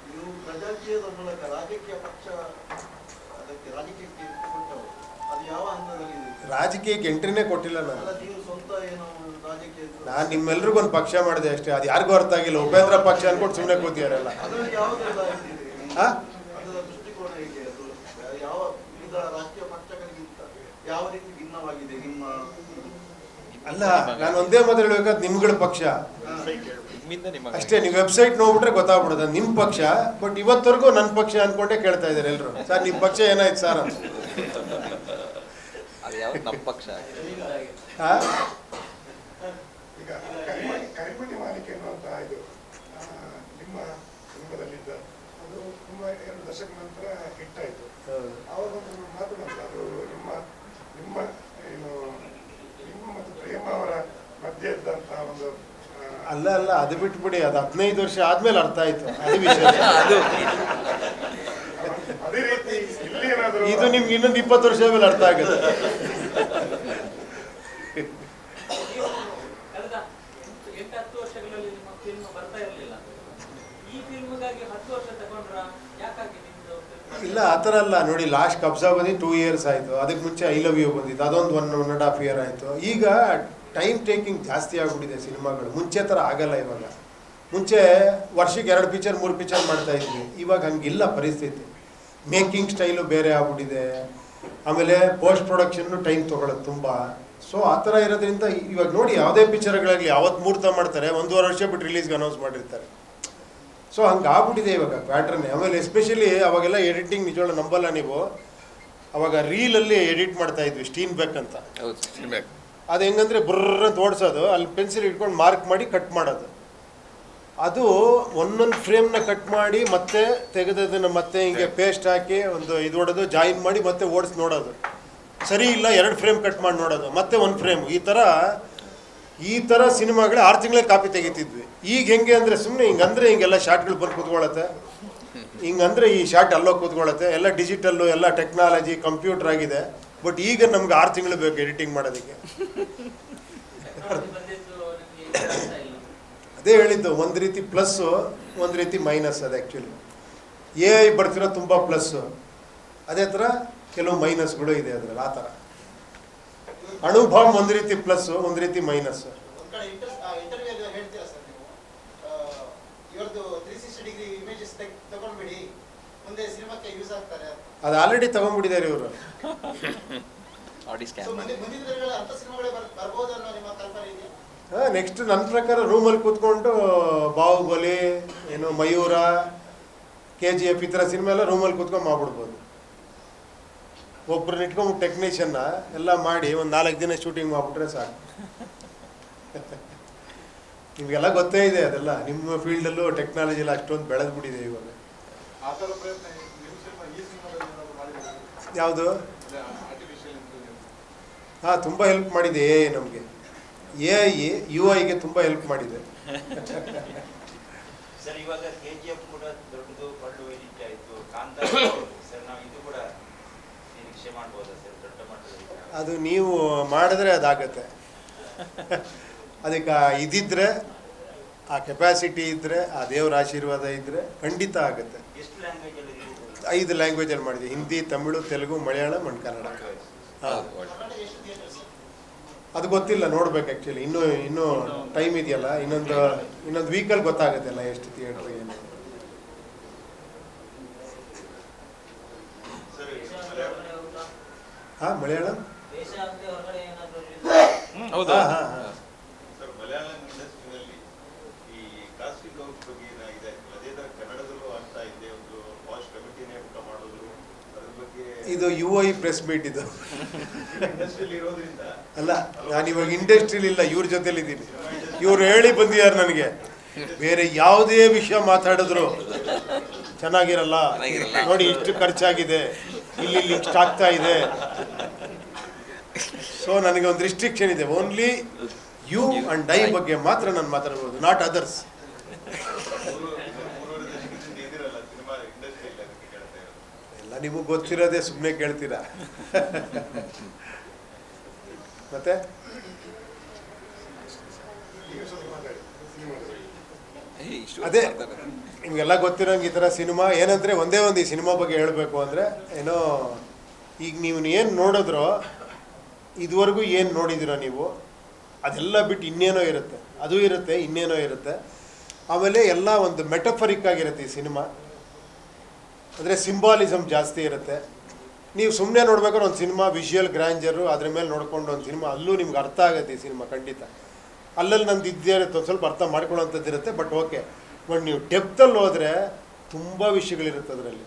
ನೀವು ಪ್ರಜಾಕೀಯದ ಮೂಲಕ ರಾಜಕೀಯ ಪಕ್ಷ ಅದಕ್ಕೆ ರಾಜಕೀಯಕ್ಕೆ ಕೊಟ್ಟವರು, ಅದು ಯಾವ ಹಂತದಲ್ಲಿ ಇದೆ? ರಾಜಕೀಯಕ್ಕೆ ಎಂಟ್ರಿನೇ ಕೊಟ್ಟಿಲ್ಲ ನಾನು. ಅಲ್ಲ, ನೀವು ಸ್ವಂತ ಏನೋ ರಾಜಕೀಯ ನಾನು ನಿಮ್ಮೆಲ್ರಿಗೂ ಒಂದು ಪಕ್ಷ ಮಾಡಿದೆ ಅಷ್ಟೇ. ಅದು ಯಾರಿಗೂ ಅರ್ಥ ಆಗಿಲ್ಲ. ಉಪೇಂದ್ರ ಪಕ್ಷ ಅನ್ಕೊಂಡು ಸುಮ್ಮನೆ ಕೂತಿಯಾರಲ್ಲ. ಅದರಲ್ಲಿ ಯಾವುದೆಲ್ಲ ಇದಿದೆ? ಹಾಂ, ಅದರ ದೃಷ್ಟಿಕೋನ ಹೇಗೆ? ಅದು ಯಾವ ವಿವಿಧ ರಾಜಕೀಯ ಪಕ್ಷಗಳಿಗಿಂತ ಯಾವ ರೀತಿ ಭಿನ್ನವಾಗಿದೆ ನಿಮ್ಮ? ಅಲ್ಲ, ನಾನು ಒಂದೇ ಮೊದಲು ಹೇಳ್ಬೇಕಾದ್ರೆ ನಿಮ್ಗಳ ಪಕ್ಷ ಅಷ್ಟೇ. ನೀವು ವೆಬ್ಸೈಟ್ ನೋಡ್ಬಿಟ್ರೆ ಗೊತ್ತಾಗ್ಬಿಡೋದು ನಿಮ್ಮ ಪಕ್ಷ. ಬಟ್ ಇವತ್ತವರೆಗೂ ನನ್ನ ಪಕ್ಷ ಅನ್ಕೊಂಡೇ ಕೇಳ್ತಾ ಇದ್ದಾರೆ ಎಲ್ಲರೂ. ಸರ್ ನಿಮ್ಮ ಪಕ್ಷ ಏನಾಯ್ತು ಸರ್ ಅಂತ. ನಮ್ಮ ಪಕ್ಷ ಈಗ ಕರಿಮಣಿ ಮಾಲಿಕೆ ಅನ್ನುವಂಥ ಇದು ನಿಮ್ಮ ಸಿನಿಮಾದಲ್ಲಿದ್ದ, ಅದು ತುಂಬ 2 ದಶಕ ನಂತರ ಹಿಟ್ ಆಯಿತು. ಆವಾಗ ಒಂದು ಮಾತು ಬಂತು, ಅದು ನಿಮ್ಮ ಏನು ನಿಮ್ಮ ಮತ್ತು ಪ್ರೇಮ ಅವರ ಮಧ್ಯೆ ಇದ್ದಂಥ ಒಂದು ಅಲ್ಲ ಅದು ಬಿಟ್ಬಿಡಿ. ಅದು 15 ವರ್ಷ ಆದ್ಮೇಲೆ ಅರ್ಥ ಆಯ್ತು. ಅದು ವಿಶೇಷ. ಅದೇ ರೀತಿ ಇಲ್ಲಿ ಏನಾದರೂ ಇದು ನಿಮ್ಗೆ ಇನ್ನೊಂದು 20 ವರ್ಷ ಆದ್ಮೇಲೆ ಅರ್ಥ ಆಗುತ್ತೆ. ಕಳೆದ 8-10 ವರ್ಷಗಳಲ್ಲಿ ನಿಮ್ಮ ಫಿಲ್ಮ್ ಬರ್ತಾ ಇರಲಿಲ್ಲ. ಈ ಫಿಲ್ಮ್ಗಾಗಿ 10 ವರ್ಷ ತಗೊಂಡ್ರ? ಯಾಕಾಗಿ ನಿಮ್ದು? ಇಲ್ಲ, ಆ ಥರ ಅಲ್ಲ ನೋಡಿ. ಲಾಸ್ಟ್ ಕಬ್ಜಾ ಬಂದು 2 years ಆಯಿತು. ಅದಕ್ಕೆ ಮುಂಚೆ ಐ ಲವ್ ಯು ಬಂದಿತ್ತು, ಅದೊಂದು 1.5 year ಆಯಿತು. ಈಗ ಟೈಮ್ ಟೇಕಿಂಗ್ ಜಾಸ್ತಿ ಆಗ್ಬಿಟ್ಟಿದೆ ಸಿನಿಮಾಗಳು. ಮುಂಚೆ ಥರ ಆಗಲ್ಲ ಇವಾಗ. ಮುಂಚೆ ವರ್ಷಕ್ಕೆ 2 ಪಿಕ್ಚರ್ 3 ಪಿಕ್ಚರ್ ಮಾಡ್ತಾ ಇದ್ವಿ. ಇವಾಗ ಹಂಗಿಲ್ಲ ಪರಿಸ್ಥಿತಿ. ಮೇಕಿಂಗ್ ಸ್ಟೈಲು ಬೇರೆ ಆಗ್ಬಿಟ್ಟಿದೆ. ಆಮೇಲೆ ಪೋಸ್ಟ್ ಪ್ರೊಡಕ್ಷನ್ನು ಟೈಮ್ ತೊಗೊಳೋದು ತುಂಬ. ಸೊ ಆ ಥರ ಇರೋದ್ರಿಂದ ಇವಾಗ ನೋಡಿ, ಯಾವುದೇ ಪಿಕ್ಚರ್ಗಳಾಗಲಿ ಯಾವತ್ತು ಮುಹೂರ್ತ ಮಾಡ್ತಾರೆ, 1.5 ವರ್ಷ ಬಿಟ್ಟು ರಿಲೀಸ್ಗೆ ಅನೌನ್ಸ್ ಮಾಡಿರ್ತಾರೆ. ಸೊ ಹಂಗೆ ಆಗ್ಬಿಟ್ಟಿದೆ ಇವಾಗ ಪ್ಯಾಟ್ರನ್. ಆಮೇಲೆ ಎಸ್ಪೆಷಲಿ ಅವಾಗೆಲ್ಲ ಎಡಿಟಿಂಗ್ ನಿಜವಾಗ್ಲೂ ನಂಬಲ್ಲ ನೀವು. ಅವಾಗ ರೀಲಲ್ಲಿ ಎಡಿಟ್ ಮಾಡ್ತಾ ಇದ್ವಿ, ಸ್ಟೀನ್ ಬೆಕ್ ಅಂತ. ಅದು ಹೆಂಗಂದರೆ ಬ್ರರ್ ಅಂತ ಓಡಿಸೋದು, ಅಲ್ಲಿ ಪೆನ್ಸಿಲ್ ಇಟ್ಕೊಂಡು ಮಾರ್ಕ್ ಮಾಡಿ ಕಟ್ ಮಾಡೋದು. ಅದು ಒಂದೊಂದು ಫ್ರೇಮ್ನ ಕಟ್ ಮಾಡಿ ಮತ್ತೆ ತೆಗೆದದನ್ನು ಮತ್ತೆ ಹಿಂಗೆ ಪೇಸ್ಟ್ ಹಾಕಿ ಒಂದು ಇದು ಹೊಡೋದು, ಜಾಯಿನ್ ಮಾಡಿ ಮತ್ತೆ ಓಡಿಸಿ ನೋಡೋದು. ಸರಿ ಇಲ್ಲ 2 ಫ್ರೇಮ್ ಕಟ್ ಮಾಡಿ ನೋಡೋದು, ಮತ್ತೆ 1 ಫ್ರೇಮ್. ಈ ಥರ ಸಿನಿಮಾಗಳು 6 ತಿಂಗಳಲ್ಲಿ ಕಾಪಿ ತೆಗಿತಿದ್ವಿ. ಈಗ ಹೆಂಗೆ ಅಂದರೆ ಸುಮ್ಮನೆ ಹಿಂಗಂದರೆ ಹಿಂಗೆಲ್ಲ ಶಾರ್ಟ್ಗಳು ಬಂದು ಕೂತ್ಕೊಳ್ಳುತ್ತೆ, ಹಿಂಗಂದರೆ ಈ ಶಾರ್ಟ್ ಅಲ್ಲೋಗಿ ಕೂತ್ಕೊಳ್ಳುತ್ತೆ. ಎಲ್ಲ ಡಿಜಿಟಲ್ಲು, ಎಲ್ಲ ಟೆಕ್ನಾಲಜಿ, ಕಂಪ್ಯೂಟರ್ ಆಗಿದೆ. ಬಟ್ ಈಗ ನಮ್ಗೆ 6 ತಿಂಗಳು ಬೇಕು ಎಡಿಟಿಂಗ್ ಮಾಡೋದಕ್ಕೆ. ಅದೇ ಹೇಳಿದ್ದು, ಒಂದು ರೀತಿ ಪ್ಲಸ್ಸು, ಒಂದು ರೀತಿ ಮೈನಸ್. ಅದು ಆ್ಯಕ್ಚುಲಿ AI ಬರ್ತಿರೋ ತುಂಬ ಪ್ಲಸ್ಸು, ಅದೇ ಥರ ಕೆಲವು ಮೈನಸ್ಗಳು ಇದೆ ಅದರಲ್ಲಿ. ಆ ಥರ ಅನುಭವ ಒಂದು ರೀತಿ ಪ್ಲಸ್ಸು, ಒಂದು ರೀತಿ ಮೈನಸ್ಸು. ಒಂದು ಕಡೆ ಇಂಟರ್ವ್ಯೂ ಹೇಳ್ತೀರಾ ಸರ್ ನೀವು, ಇವ್ರದ್ದು 360 ಡಿಗ್ರಿ ಇಮೇಜಸ್ ತಗೊಂಡ್ಬಿಡಿ, ಒಂದು ಮುಂದೆ ಸಿನಿಮಾಕ್ಕೆ ಯೂಸ್ ಆಗ್ತಾರೆ ಅದು ಆಲ್ರೆಡಿ ತಗೊಂಡ್ಬಿಟ್ಟಿದ್ದಾರೆ ಇವರು. ಆಡಿ ಸೊ ಸ್ಕ್ಯಾನ್ ಮಾಡಿ ಮುಂದಿನ ದಿನಗಳಲ್ಲಿ ಅಂತ ಸಿನಿಮಾಗಳೇ ಬರ್ಬೋದು ಅನ್ನೋ ನಿಮ್ಮ ಕಲ್ಪನೆ ಇದೆಯಾ? ನೆಕ್ಸ್ಟ್ ನನ್ನ ಪ್ರಕಾರ ರೂಮಲ್ಲಿ ಕೂತ್ಕೊಂಡು ಬಾಹುಬಲಿ, ಏನು ಮಯೂರ, KGF ಈ ಥರ ಸಿನಿಮಾ ಎಲ್ಲ ರೂಮಲ್ಲಿ ಕೂತ್ಕೊಂಡು ಮಾಡ್ಬಿಡ್ಬೋದು. ಒಬ್ಬರನ್ನ ಇಟ್ಕೊಂಡು ಟೆಕ್ನಿಷಿಯನ್ನ ಎಲ್ಲ ಮಾಡಿ ಒಂದು 4 ದಿನ ಶೂಟಿಂಗ್ ಮಾಡಿಬಿಟ್ರೆ ಸಾಕು. ನಿಮಗೆಲ್ಲ ಗೊತ್ತೇ ಇದೆ ಅದೆಲ್ಲ, ನಿಮ್ಮ ಫೀಲ್ಡಲ್ಲೂ ಟೆಕ್ನಾಲಜಿ ಎಲ್ಲ ಅಷ್ಟೊಂದು ಬೆಳೆದ್ಬಿಟ್ಟಿದೆ ಇವಾಗ. ಆ ಥರ ಪ್ರಯತ್ನ ನಿಮ್ಮ ಸಿನಿಮಾ ಈ ಸಿನಿಮಾದಲ್ಲಿ ಏನಾದ್ರು ಮಾಡಿದ್ದೀರಾ? ಯಾವುದು? Artificial intelligence. ಹಾಂ, ತುಂಬ ಹೆಲ್ಪ್ ಮಾಡಿದೆ AI ನಮಗೆ. AI UI ತುಂಬ ಹೆಲ್ಪ್ ಮಾಡಿದೆ. ಸರ್ ಇವಾಗ KGF ಕೂಡ ದೊಡ್ಡದು ಪಲ್ಲು ವೈದ್ಯ ಆಯಿತು, ಕಾಂತಾರ ಸರ್ ನಾವು ಇದು ಕೂಡ ನಿರೀಕ್ಷೆ ಮಾಡ್ಬೋದಾ ಸರ್ ದೊಡ್ಡ ಮಟ್ಟದಲ್ಲಿ? ಅದು ನೀವು ಮಾಡಿದ್ರೆ ಅದಾಗತ್ತೆ. ಅದಕ್ಕೆ ಇದಿದ್ರೆ, ಆ ಕೆಪಾಸಿಟಿ ಇದ್ದರೆ, ಆ ದೇವರ ಆಶೀರ್ವಾದ ಇದ್ದರೆ ಖಂಡಿತ ಆಗುತ್ತೆ. ಎಷ್ಟು ಲ್ಯಾಂಗ್ವೇಜಲ್ಲಿ 5 ಲ್ಯಾಂಗ್ವೇಜಲ್ಲಿ ಮಾಡಿದೆ: ಹಿಂದಿ, ತಮಿಳು, ತೆಲುಗು, ಮಲಯಾಳಂ ಅಂಡ್ ಕನ್ನಡ. ಹಾಂ, ಕರ್ನಾಟಕ ಎಷ್ಟು ಥಿಯೇಟರ್ಸ್? ಅದು ಗೊತ್ತಿಲ್ಲ, ನೋಡ್ಬೇಕು ಆ್ಯಕ್ಚುಲಿ. ಇನ್ನೂ ಟೈಮ್ ಇದೆಯಲ್ಲ, ಇನ್ನೊಂದು ವೀಕಲ್ಲಿ ಗೊತ್ತಾಗುತ್ತೆ ಎಲ್ಲ ಎಷ್ಟು ಥಿಯೇಟ್ರ್ ಏನು. ಹಾಂ, ಮಲಯಾಳಂ. ಹೌದಾ? ಹಾಂ ಹಾಂ ಹಾಂ. ಸರ್, ಮಲಯಾಳಂ ಇಂಡಸ್ಟ್ರಿನಲ್ಲಿ ಈ ಕಾಸ್ಟಿಂಗ್ ಔಟ್ ಬಗ್ಗೆ ಏನಾಗಿದೆ, ಅದೇ ಥರ ಕನ್ನಡದಲ್ಲೂ ಆಗ್ತಾ ಇದೆ. ಒಂದು ವಾಚ್ ಕಮಿಟಿನೇ ಊಟ ಮಾಡೋದು, ಅದ್ರ ಬಗ್ಗೆ ಇದು UI ಪ್ರೆಸ್ ಮೀಟ್ ಇದು. ಇಂಡಸ್ಟ್ರಿಯಲ್ಲಿ ಇರೋದ್ರಿಂದ ಅಲ್ಲ, ನಾನಿವಾಗ ಇಂಡಸ್ಟ್ರಿಲಿ ಇಲ್ಲ, ಇವ್ರ ಜೊತೆಲಿದ್ದೀನಿ. ಇವ್ರು ಹೇಳಿ ಬಂದಿದ್ದಾರೆ ನನಗೆ, ಬೇರೆ ಯಾವುದೇ ವಿಷಯ ಮಾತಾಡಿದ್ರು ಚೆನ್ನಾಗಿರಲ್ಲ, ನೋಡಿ ಇಷ್ಟು ಖರ್ಚಾಗಿದೆ, ಇಲ್ಲಿ ಇಷ್ಟು ಆಗ್ತಾ ಇದೆ. ಸೊ ನನಗೆ ಒಂದು ರಿಸ್ಟ್ರಿಕ್ಷನ್ ಇದೆ, ಓನ್ಲಿ ಯು ಅಂಡ್ ಐ ಬಗ್ಗೆ ಮಾತ್ರ ನಾನು ಮಾತಾಡ್ಬೋದು, ನಾಟ್ ಅದರ್ಸ್. ಮೂರುವರೆ ದಶಕದಿಂದ ಇದಿರಲ್ಲ ಸಿನಿಮಾ ಇಂಡಸ್ಟ್ರಿಯಲ್ಲಿ, ಅದಕ್ಕೆ ಕೇಳ್ತಾ ಇರೋದು. ಎಲ್ಲ ನಿಮಗೆ ಗೊತ್ತಿರೋದೇ, ಸುಮ್ಮನೆ ಕೇಳ್ತೀರಾ. ಮತ್ತೆ ಈಗ ಸ್ವಲ್ಪ ಮಾತಾಡಿ ಸಿನಿಮಾದಲ್ಲಿ. ಅದೇ ನಿಮಗೆಲ್ಲ ಗೊತ್ತಿರೋಂಗೆ ಈ ಥರ ಸಿನಿಮಾ ಏನಂದರೆ, ಒಂದೇ ಒಂದು ಈ ಸಿನಿಮಾ ಬಗ್ಗೆ ಹೇಳಬೇಕು ಅಂದರೆ ಏನೋ, ಈಗ ನೀವು ಏನು ನೋಡಿದ್ರೋ, ಇದುವರೆಗೂ ಏನು ನೋಡಿದಿರೋ ನೀವು, ಅದೆಲ್ಲ ಬಿಟ್ಟು ಇನ್ನೇನೋ ಇರುತ್ತೆ, ಅದು ಇರುತ್ತೆ, ಇನ್ನೇನೋ ಇರುತ್ತೆ. ಆಮೇಲೆ ಎಲ್ಲ ಒಂದು ಮೆಟಫರಿಕ್ ಆಗಿರುತ್ತೆ ಈ ಸಿನಿಮಾ, ಅಂದರೆ ಸಿಂಬಾಲಿಸಮ್ ಜಾಸ್ತಿ ಇರುತ್ತೆ. ನೀವು ಸುಮ್ಮನೆ ನೋಡ್ಬೇಕಾದ್ರೆ ಒಂದು ಸಿನಿಮಾ ವಿಷುವಲ್ ಗ್ರ್ಯಾಂಜರು ಅದ್ರ ಮೇಲೆ ನೋಡ್ಕೊಂಡು ಒಂದು ಸಿನಿಮಾ, ಅಲ್ಲೂ ನಿಮ್ಗೆ ಅರ್ಥ ಆಗುತ್ತೆ ಈ ಸಿನಿಮಾ ಖಂಡಿತ. ಅಲ್ಲಲ್ಲಿ ನಂದು ಇದ್ದೇ ಇರುತ್ತೆ, ಒಂದು ಸ್ವಲ್ಪ ಅರ್ಥ ಮಾಡ್ಕೊಳ್ಳೋಂಥದ್ದು ಇರುತ್ತೆ. ಬಟ್ ಓಕೆ, ಬಟ್ ನೀವು ಡೆಪ್ತಲ್ಲಿ ಹೋದರೆ ತುಂಬ ವಿಷಯಗಳಿರುತ್ತೆ ಅದರಲ್ಲಿ,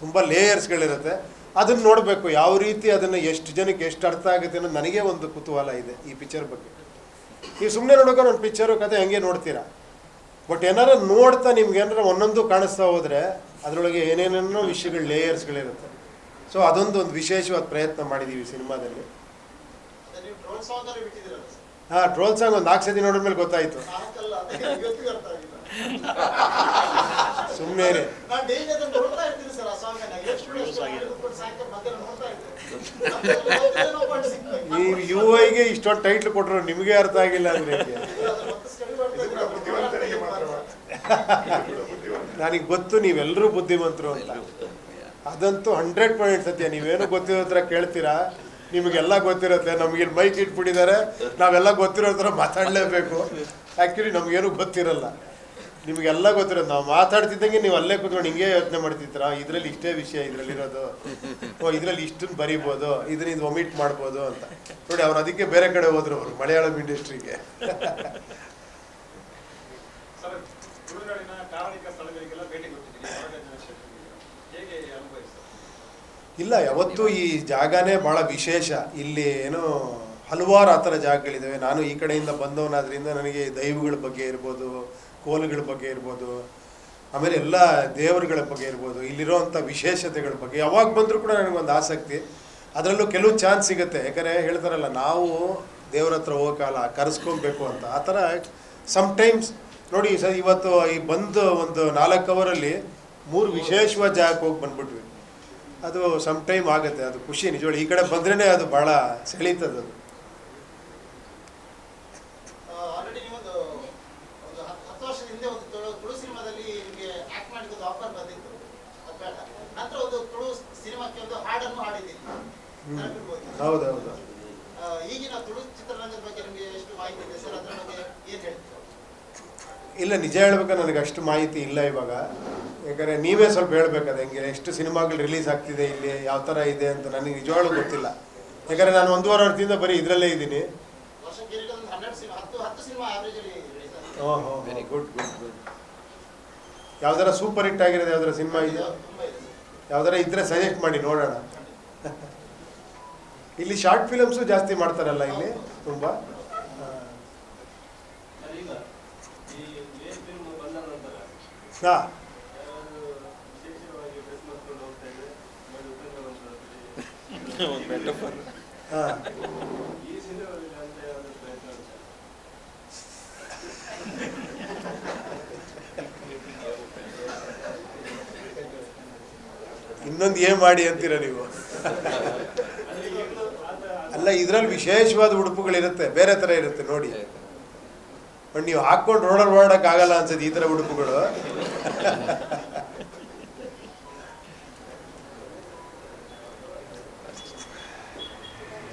ತುಂಬ ಲೇಯರ್ಸ್ಗಳಿರುತ್ತೆ. ಅದನ್ನು ನೋಡಬೇಕು, ಯಾವ ರೀತಿ ಅದನ್ನು ಎಷ್ಟು ಜನಕ್ಕೆ ಎಷ್ಟು ಅರ್ಥ ಆಗುತ್ತೆ ಅನ್ನೋದು ನನಗೆ ಒಂದು ಕುತೂಹಲ ಇದೆ ಈ ಪಿಕ್ಚರ್ ಬಗ್ಗೆ. ನೀವು ಸುಮ್ಮನೆ ನೋಡ್ಬೇಕಾದ್ರೆ ಒಂದು ಪಿಕ್ಚರು ಕತೆ ಹಂಗೆ ನೋಡ್ತೀರಾ, ಬಟ್ ಏನಾರು ನೋಡ್ತಾ ನಿಮ್ಗೆ ಏನಾರು ಒಂದೊಂದು ಕಾಣಿಸ್ತಾ ಹೋದರೆ ಅದರೊಳಗೆ ಏನೇನೇನೋ ವಿಷಯಗಳು, ಲೇಯರ್ಸ್ಗಳಿರುತ್ತೆ. ಸೊ ಅದೊಂದು ವಿಶೇಷವಾದ ಪ್ರಯತ್ನ ಮಾಡಿದ್ದೀವಿ ಸಿನಿಮಾದಲ್ಲಿ. ನೀವು ಡ್ರೋನ್ ಸಾಂಗ್ ಅಲ್ಲಿ ಬಿಟ್ಟಿದ್ದೀರಲ್ಲ ಸರ್? ಹಾಂ, ಟ್ರೋಲ್ ಸಾಂಗ್ ಒಂದು 4 ಸತಿ ನೋಡಿದ ಮೇಲೆ ಗೊತ್ತಾಯಿತು. ಸಾಕಲ್ಲ, ಅದಕ್ಕೆ ಇವತ್ತಿಗೂ ಅರ್ಥ ಆಗಿಲ್ಲ. ಸುಮ್ಮನೆ ನಾನು ಡೈಲಿ ಅದನ್ನ ನೋಡ್ತಾ ಇರ್ತೀನಿ ಸರ್, ಆ ಸಾಂಗ್ ಅನ್ನ ಎಷ್ಟು ಕುತ್ಕೊಂಡು ಸಾಯಂಕಾಲ ಮಧ್ಯಾಹ್ನ ನೋಡ್ತಾ ಇರ್ತೀನಿ. ನೀವು UI ಇಷ್ಟೊಂದು ಟೈಟ್ಲ್ ಕೊಟ್ಟರು ನಿಮಗೆ ಅರ್ಥ ಆಗಿಲ್ಲ ಅಂದರೆ ಸ್ಟಡಿ ಮಾಡ್ತಾ ಇದು ಕೂಡ ಬುದ್ಧಿವಂತರಿಗೆ ಮಾತ್ರ. ನನಗೆ ಗೊತ್ತು ನೀವೆಲ್ಲರೂ ಬುದ್ಧಿವಂತರು ಅಂತ, ಅದಂತೂ 100% ಸತ್ಯ. ನೀವೇನು ಗೊತ್ತಿರೋ ಹತ್ರ ಕೇಳ್ತೀರಾ, ನಿಮಗೆಲ್ಲ ಗೊತ್ತಿರುತ್ತೆ. ನಮಗೆ ಮೈಕ್ ಇಟ್ಬಿಟ್ಟಿದ್ದಾರೆ, ನಾವೆಲ್ಲ ಗೊತ್ತಿರೋ ಥರ ಮಾತಾಡಲೇಬೇಕು. ಆ್ಯಕ್ಚುಲಿ ನಮಗೇನು ಗೊತ್ತಿರಲ್ಲ, ನಿಮಗೆಲ್ಲ ಗೊತ್ತಿರೋದು. ನಾವು ಮಾತಾಡ್ತಿದ್ದಂಗೆ ನೀವು ಅಲ್ಲೇ ಕೂತ್ಕೊಂಡು ಹಿಂಗೆ ಯೋಚನೆ ಮಾಡ್ತಿದ್ದೀರಾ, ಇದರಲ್ಲಿ ಇಷ್ಟೇ ವಿಷಯ ಇದರಲ್ಲಿರೋದು, ಇದರಲ್ಲಿ ಇಷ್ಟನ್ನು ಬರಿಬೋದು, ಇದರಿಂದ ಒಮಿಟ್ ಮಾಡ್ಬೋದು ಅಂತ. ನೋಡಿ, ಅವ್ರು ಅದಕ್ಕೆ ಬೇರೆ ಕಡೆ ಹೋದ್ರು, ಅವರು ಮಲಯಾಳಂ ಇಂಡಸ್ಟ್ರಿಗೆ. ಸರ್, ತುಳುನಾಡಿನ ಕಾರಣಿಕ ಸ್ಥಳಗಳಿಗೆಲ್ಲ ಭೇಟಿ ಕೊಟ್ಟಿದ್ದೀರಿ, ಹೇಗೆ ಅನುಭವಿಸ್ತಾರೆ? ಇಲ್ಲ, ಯಾವತ್ತೂ ಈ ಜಾಗನೇ ಭಾಳ ವಿಶೇಷ. ಇಲ್ಲಿ ಏನೋ ಹಲವಾರು ಆ ಥರ ಜಾಗಗಳಿದ್ದಾವೆ. ನಾನು ಈ ಕಡೆಯಿಂದ ಬಂದವನಾದ್ರಿಂದ ನನಗೆ ದೈವಗಳ ಬಗ್ಗೆ ಇರ್ಬೋದು, ಕೋಲುಗಳ ಬಗ್ಗೆ ಇರ್ಬೋದು, ಆಮೇಲೆ ಎಲ್ಲ ದೇವರುಗಳ ಬಗ್ಗೆ ಇರ್ಬೋದು, ಇಲ್ಲಿರೋವಂಥ ವಿಶೇಷತೆಗಳ ಬಗ್ಗೆ ಯಾವಾಗ ಬಂದರೂ ಕೂಡ ನನಗೊಂದು ಆಸಕ್ತಿ. ಅದರಲ್ಲೂ ಕೆಲವು ಚಾನ್ಸ್ ಸಿಗುತ್ತೆ, ಯಾಕಂದರೆ ಹೇಳ್ತಾರಲ್ಲ, ನಾವು ದೇವ್ರ ಹತ್ರ ಹೋಗೋಕ್ಕಲ್ಲ, ಕರೆಸ್ಕೊಬೇಕು ಅಂತ. ಆ ಥರ ಸಮ್ಟೈಮ್ಸ್ ನೋಡಿ ಸರ್, ಇವತ್ತು ಈ ಬಂದು ಒಂದು 4 ಅವರಲ್ಲಿ 3 ವಿಶೇಷವಾದ ಜಾಗಕ್ಕೆ ಹೋಗಿ ಬಂದ್ಬಿಟ್ವಿ. ಅದು ಸಮ್ಟೈಮ್ ಆಗುತ್ತೆ, ಅದು ಖುಷಿ ನಿಜವಾಗ್ಲೂ. ಈ ಕಡೆ ಬಂದ್ರೇ ಅದು ಭಾಳ ಸೆಳೀತದೆ ಅದು. ಆಲ್ರೆಡಿ ನೀವೊಂದು 10 ವರ್ಷದ ಹಿಂದೆ ಒಂದು ತುಳು ಸಿನಿಮಾದಲ್ಲಿ ನಿಮಗೆ ಆಕ್ಟ್ ಮಾಡಿದ್ದು ಆಫರ್ ಬಂದಿತ್ತು, ಅದು ಬೇಡ. ನಂತರ ಒಂದು ತುಳು ಸಿನಿಮಾಕ್ಕೆ ಒಂದು ಹಾಡನ್ನು ಹಾಡಿದ್ದೀರಿ, ಹೌದೌದು. ಈಗಿನ ತುಳು ಚಿತ್ರರಂಗದ ಬಗ್ಗೆ ನಿಮಗೆ ಎಷ್ಟು ಮಾಹಿತಿ ಇದೆ ಸರ್? ಅದರ ಬಗ್ಗೆ ಏನು ಹೇಳ್ತೀರಾ? ಇಲ್ಲ, ನಿಜ ಹೇಳ್ಬೇಕಾದ್ರೆ ನನಗೆ ಅಷ್ಟು ಮಾಹಿತಿ ಇಲ್ಲ ಇವಾಗ. ಯಾಕಂದರೆ ನೀವೇ ಸ್ವಲ್ಪ ಹೇಳ್ಬೇಕಾದ ಹೆಂಗೆ ಎಷ್ಟು ಸಿನಿಮಾಗಳು ರಿಲೀಸ್ ಆಗ್ತಿದೆ ಇಲ್ಲಿ ಯಾವ ಥರ ಇದೆ ಅಂತ ನನಗೆ ನಿಜವಾಗ್ಲೂ ಗೊತ್ತಿಲ್ಲ. ಯಾಕಂದರೆ ನಾನು 1.5 ವರ್ಷದಿಂದ ಬರೀ ಇದರಲ್ಲೇ ಇದ್ದೀನಿ. ವರ್ಷ ಕಿರೀಟದ 10 ಸಿನಿಮಾ ಆವರೇಜ್ ಅಲ್ಲಿ release ಆಗಿದೆ. ಓಹೋ ವೆರಿ ಗುಡ್ ಗುಡ್ ಗುಡ್. ಯಾವ್ದಾರ ಸೂಪರ್ ಹಿಟ್ ಆಗಿರೋದು ಯಾವ್ದಾರ ಸಿನಿಮಾ ಇದೆಯಾ? ತುಂಬಾ ಇದೆ. ಯಾವ್ದಾರ ಇದ್ರೆ ಸಜೆಸ್ಟ್ ಮಾಡಿ ನೋಡೋಣ. ಇಲ್ಲಿ ಶಾರ್ಟ್ ಫಿಲಮ್ಸು ಜಾಸ್ತಿ ಮಾಡ್ತಾರಲ್ಲ ಇಲ್ಲಿ ತುಂಬ. ಹಾಂ ಹಾಂ ಇನ್ನೊಂದು ಏನು ಮಾಡಿ ಅಂತೀರ ನೀವು? ಅಲ್ಲ, ಇದರಲ್ಲಿ ವಿಶೇಷವಾದ ಉಡುಪುಗಳಿರುತ್ತೆ, ಬೇರೆ ಥರ ಇರುತ್ತೆ ನೋಡಿ. ಬಟ್ ನೀವು ಹಾಕ್ಕೊಂಡು ರೋಡಲ್ಲಿ ಓಡಾಡೋಕ್ಕಾಗಲ್ಲ ಅನ್ಸುತ್ತೆ ಈ ಥರ ಉಡುಪುಗಳು.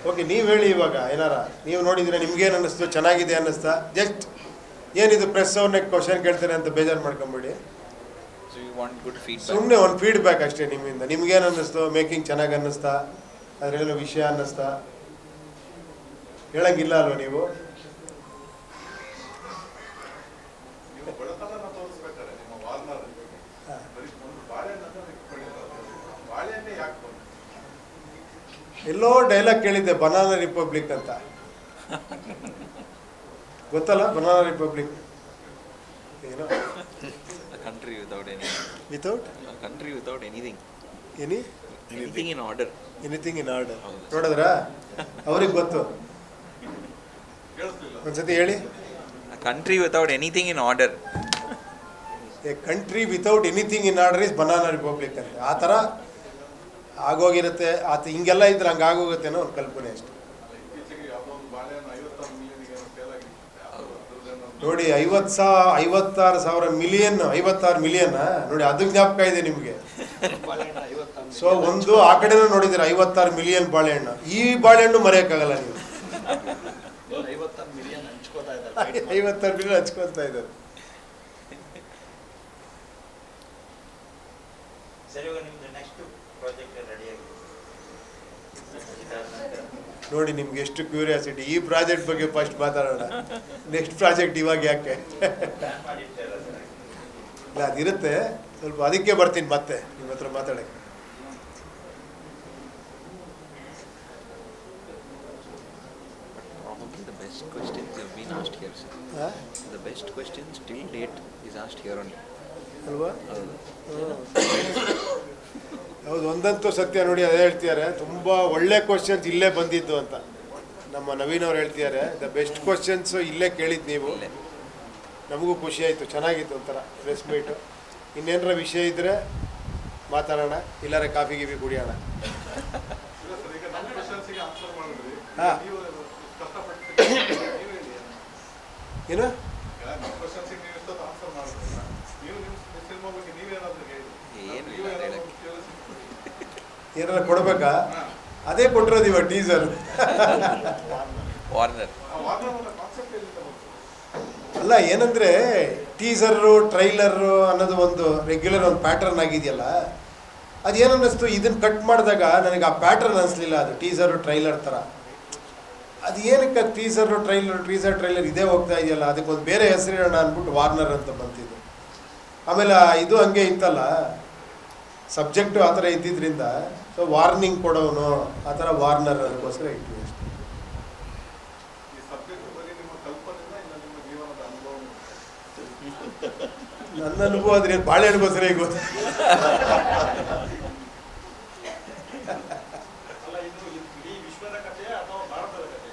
ಓಕೆ, ನೀವು ಹೇಳಿ ಇವಾಗ ಏನಾರ ನೀವು ನೋಡಿದ್ರೆ ನಿಮ್ಗೇನು ಅನ್ನಿಸ್ತು, ಚೆನ್ನಾಗಿದೆ ಅನ್ನಿಸ್ತಾ? ಜಸ್ಟ್ ಏನಿದು ಪ್ರೆಸ್ ಅವ್ರನ್ನೇ ಕ್ವಶನ್ ಕೇಳ್ತಾರೆ ಅಂತ ಬೇಜಾರು ಮಾಡ್ಕೊಂಬೇಡಿ. ಸುಮ್ಮನೆ ಒಂದು ಫೀಡ್ಬ್ಯಾಕ್ ಅಷ್ಟೇ ನಿಮ್ಮಿಂದ. ನಿಮ್ಗೇನು ಅನ್ನಿಸ್ತು? ಮೇಕಿಂಗ್ ಚೆನ್ನಾಗಿ ಅನ್ನಿಸ್ತಾ? ಅದರಲ್ಲೇನೋ ವಿಷಯ ಅನ್ನಿಸ್ತಾ? ಹೇಳಂಗಿಲ್ಲ ಅಲ್ವ ನೀವು? ನೀವು ಬಡತನ ತೋರಿಸ್ಬೇಕಾದ್ರೆ ನಿಮ್ಮ ವಾರ್ನರ್ ಬರೀ ಒಂದು ಬಾಳೆಹಣ್ಣೆ ಯಾಕೆ ಬಂತು? ಎಲ್ಲೋ ಡೈಲಾಗ್ ಕೇಳಿದ್ದೆ, ಬನಾನಾ ರಿಪಬ್ಲಿಕ್ ಅಂತ. ಗೊತ್ತಲ್ಲ ಬನಾನಾ ರಿಪಬ್ಲಿಕ್ ಏನೋ? Country without anything. Without A country without anything. anything in order. in order. ನೋಡಿದ್ರಾ? ಅವ್ರಿಗೆ ಗೊತ್ತು. ಒಂದ್ಸತಿ ಹೇಳಿ. A country without anything in order. A country without anything in order is banana republic ಅಂತ. ಆ ಥರ ಆಗೋಗಿರುತ್ತೆ. ಹಿಂಗೆಲ್ಲ ಇದ್ರೆ ಹಂಗೆ ಆಗೋಗುತ್ತೆ ಅನ್ನೋ ಒಂದು ಕಲ್ಪನೆ ಅಷ್ಟೆ. ಇತ್ತೀಚೆಗೆ ಯಾವುದೋ ಒಂದು ಬಾಳೆಹಣ್ಣು 56 ಮಿಲಿಯನ್ಗೆ ಸೇಲ್ ಆಗಿತ್ತು ನೋಡಿ. 56,000 ಮಿಲಿಯನ್, 56 ಮಿಲಿಯನ್ ನೋಡಿ, ಅದು ಜ್ಞಾಪಕ ಇದೆ ನಿಮಗೆ. ಸೊ ಒಂದು ಆ ಕಡೆನೂ ನೋಡಿದ್ದೀರ 56 ಮಿಲಿಯನ್ ಬಾಳೆಹಣ್ಣು. ಈ ಬಾಳೆಹಣ್ಣು ಮರೆಯೋಕ್ಕಾಗಲ್ಲ ನೀವು. 56 ಮಿಲಿಯನ್ ಹಂಚ್ಕೋತಾ ಇದ್ದಾರೆ. 56 ಮಿಲಿಯನ್ ಹಚ್ಕೊತಾ ಇದ್ದಾರೆ. ಸರಿ, ಇವಾಗ ನಿಮ್ದು ನೆಕ್ಸ್ಟ್ ಪ್ರಾಜೆಕ್ಟ್ ರೆಡಿ ಆಗಿದೆ. ನೋಡಿ, ನಿಮ್ಗೆ ಎಷ್ಟು ಕ್ಯೂರಿಯಾಸಿಟಿ. ಈ ಪ್ರಾಜೆಕ್ಟ್ ಬಗ್ಗೆ ಫಸ್ಟ್ ಮಾತಾಡೋಣ, ನೆಕ್ಸ್ಟ್ ಪ್ರಾಜೆಕ್ಟ್ ಇವಾಗ ಯಾಕೆ? ಪ್ಲಾನ್ ಮಾಡಿರ್ತೀರ ಸರ್? ಇಲ್ಲ, ಅದಿರುತ್ತೆ ಸ್ವಲ್ಪ. ಅದಕ್ಕೆ ಬರ್ತೀನಿ ಮತ್ತೆ ನಿಮ್ಮ ಹತ್ರ ಮಾತಾಡೋಕ್ಕೆ. Probably the best questions have been asked here, sir. The best questions till date is asked here only. ಅಲ್ವಾ? ಹೌದು, ಒಂದಂತೂ ಸತ್ಯ ನೋಡಿ. ಅದೇ ಹೇಳ್ತಿದ್ದಾರೆ, ತುಂಬ ಒಳ್ಳೆ ಕ್ವಶನ್ಸ್ ಇಲ್ಲೇ ಬಂದಿದ್ದು ಅಂತ ನಮ್ಮ ನವೀನ್ ಅವ್ರು ಹೇಳ್ತಿದ್ದಾರೆ. ದ ಬೆಸ್ಟ್ ಕ್ವಶನ್ಸ್ ಇಲ್ಲೇ ಕೇಳಿದ್ದು ನೀವು. ನಮಗೂ ಖುಷಿ ಆಯಿತು, ಚೆನ್ನಾಗಿತ್ತು ಒಂಥರ ಪ್ರೆಸ್ ಮೀಟು. ಇನ್ನೇನರ ವಿಷಯ ಇದ್ದರೆ ಮಾತಾಡೋಣ, ಇಲ್ಲಾರೆ ಕಾಫಿ ಗೀಫಿ ಕುಡಿಯೋಣ. ಈಗ ನನ್ನ ಕ್ವಶನ್ಸ್ಗೆ ಆನ್ಸರ್ ಮಾಡಿದ್ರಿ. ಹಾಂ. ನೀವು ಕಷ್ಟಪಟ್ಟು ನೀವು ಹೇಳಿ. ಏನು ಈಗ ನಮ್ಮ ಕ್ವಶನ್ಸ್ಗೆ ನೀವು ಎಷ್ಟೊತ್ತು ಆನ್ಸರ್ ಮಾಡಿದ್ರಲ್ಲ, ನೀವು ನಿಮ್ಮ ಸಿನಿಮಾ ಬಗ್ಗೆ ನೀವೇನಾದರೂ ಹೇಳಿ. ಏನು ನೀವು ಇಲ್ಲ ಏನಾದರೂ ಹೇಳಕ್ಕೆ. ಕೇಳಿಸಿ. ಏನಾರ ಕೊಡ್ಬೇಕಾ? ಅದೇ ಕೊಟ್ಟಿರೋದು ಇವಾಗ ಟೀಸರ್. ವಾರ್ನರ್. ಆ ವಾರ್ನರ್ ಕಾನ್ಸೆಪ್ಟ್ ಎಲ್ಲಿಂದ ಬಂತು? ಅಲ್ಲ, ಏನಂದರೆ ಟೀಸರು ಟ್ರೈಲರು ಅನ್ನೋದು ಒಂದು ರೆಗ್ಯುಲರ್ ಒಂದು ಪ್ಯಾಟರ್ನ್ ಆಗಿದೆಯಲ್ಲ. ಅದೇನು ಅನ್ನಿಸ್ತು, ಇದನ್ನು ಕಟ್ ಮಾಡಿದಾಗ ನನಗೆ ಆ ಪ್ಯಾಟರ್ನ್ ಅನ್ನಿಸ್ಲಿಲ್ಲ. ಅದು ಟೀಸರು ಟ್ರೈಲರ್ ಥರ. ಅದು ಏನಕ್ಕೆ ಟೀಸರು ಟ್ರೈಲರ್ ಇದೇ ಹೋಗ್ತಾ ಇದೆಯಲ್ಲ, ಅದಕ್ಕೊಂದು ಬೇರೆ ಹೆಸರಿಡೋಣ ಅಂದ್ಬಿಟ್ಟು ವಾರ್ನರ್ ಅಂತ ಬಂತಿದ್ದು. ಆಮೇಲೆ ಇದು ಹಂಗೆ ಇತ್ತಲ್ಲ, ಸಬ್ಜೆಕ್ಟು ಆ ಥರ ಇದ್ದಿದ್ದರಿಂದ ಸೊ ವಾರ್ನಿಂಗ್ ಕೊಡೋನು ಆ ಥರ ವಾರ್ನರ್ ಅದಕ್ಕೋಸ್ಕರ ಇಟ್ಟು ಅಷ್ಟೇ. ಈ ಸಬ್ಜೆಕ್ಟ್ ಬರೀ ನಿಮ್ಮ ಕಲ್ಪನೆಯಿಂದ ಇಲ್ಲ ನಿಮ್ಮ ಜೀವನದ ಅನುಭವ? ನನ್ನ ಅನುಭವ ಆದರೆ ಬಾಳೆಹಣ್ಣುಗೋಸ್ಕರ ಈಗ ಗೊತ್ತು. ಅಲ್ಲ, ಇದು ಇಡೀ ವಿಶ್ವದ ಕಥೆ ಅಥವಾ ಭಾರತದ ಕಥೆ?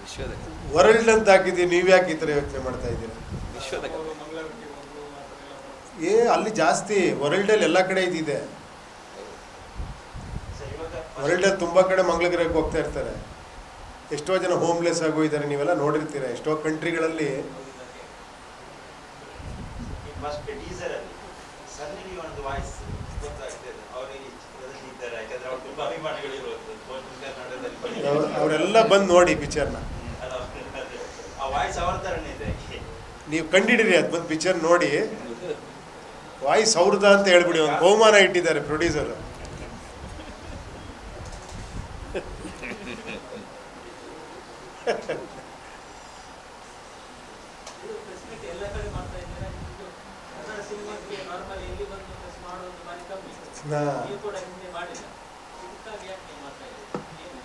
ವಿಶ್ವದ ವರ್ಲ್ಡ್ ಅಂತ ಹಾಕಿದ್ದೀವಿ, ನೀವು ಯಾಕೆ ಈ ಥರ ಯೋಚನೆ ಮಾಡ್ತಾ ಇದ್ದೀರಾ? ವಿಶ್ವದ ಅವರು ಮಂಗಳೂರಿಗೆ ಒಂದು ಆ ಥರ ಎಲ್ಲ ಅಲ್ಲಿ ಜಾಸ್ತಿ ವರ್ಲ್ಡಲ್ಲಿ ಎಲ್ಲ ಕಡೆ ಇದಿದೆ. ಸರ್, ಇವಾಗ ವರ್ಲ್ಡಲ್ಲಿ ತುಂಬ ಕಡೆ ಮಂಗಳಗ್ರಹಕ್ಕೆ ಹೋಗ್ತಾ ಇರ್ತಾರೆ. ಎಷ್ಟೋ ಜನ ಹೋಮ್ಲೆಸ್ ಆಗೋಗಿದ್ದಾರೆ, ನೀವೆಲ್ಲ ನೋಡಿರ್ತೀರ ಎಷ್ಟೋ ಕಂಟ್ರಿಗಳಲ್ಲಿ. ಫಸ್ಟ್ ಟೀಸರ್ ಅಲ್ಲಿ ಸನ್ನಿಗೆ ಒಂದು ವಾಯ್ಸ್ ಗೊತ್ತಾಗ್ತದೆ, ಅವರು ಈ ಚಿತ್ರದಲ್ಲಿ ಇದ್ದಾರೆ. ಯಾಕಂದ್ರೆ ಅವ್ರು ತುಂಬಾ ಅಭಿಮಾನಿಗಳಿರೋದು ಕನ್ನಡದಲ್ಲಿ. ಅವರೆಲ್ಲ ಬಂದು ನೋಡಿ ಪಿಕ್ಚರ್ನ. ಆ ವಾಯ್ಸ್ ಅವ್ರ ಥರನೇ ಇದೆ. ನೀವು ಕಂಡಿಡಿರಿ, ಅದು ಬಂದು ಪಿಕ್ಚರ್ ನೋಡಿ. ವಾಯ್ಸ್ ಅವ್ರದ ಅಂತ ಹೇಳ್ಬಿಡಿ, ಒಂದು ಬಹುಮಾನ ಇಟ್ಟಿದ್ದಾರೆ ಪ್ರೊಡ್ಯೂಸರು. ಇದು ಪ್ರೆಸ್ ಮೀಟ್ ಎಲ್ಲ ಕಡೆ ಮಾಡ್ತಾ ಇದ್ದೀರಾ? ಇದು ಕನ್ನಡ ಸಿನಿಮಾಕ್ಕೆ ನಾರ್ಮಲ್ ಎಲ್ಲಿ ಬಂದು ಪ್ರೆಸ್ ಮಾಡೋದು ಬಾರಿ ಕಮ್ಮಿ. ನೀವು ಕೂಡ ಹಿಂದೆ ಮಾಡಿಲ್ಲ, ಇದಕ್ಕಾಗಿ ಯಾಕೆ ನೀವು ಮಾಡ್ತಾ ಇದ್ದೀರಾ? ಏನು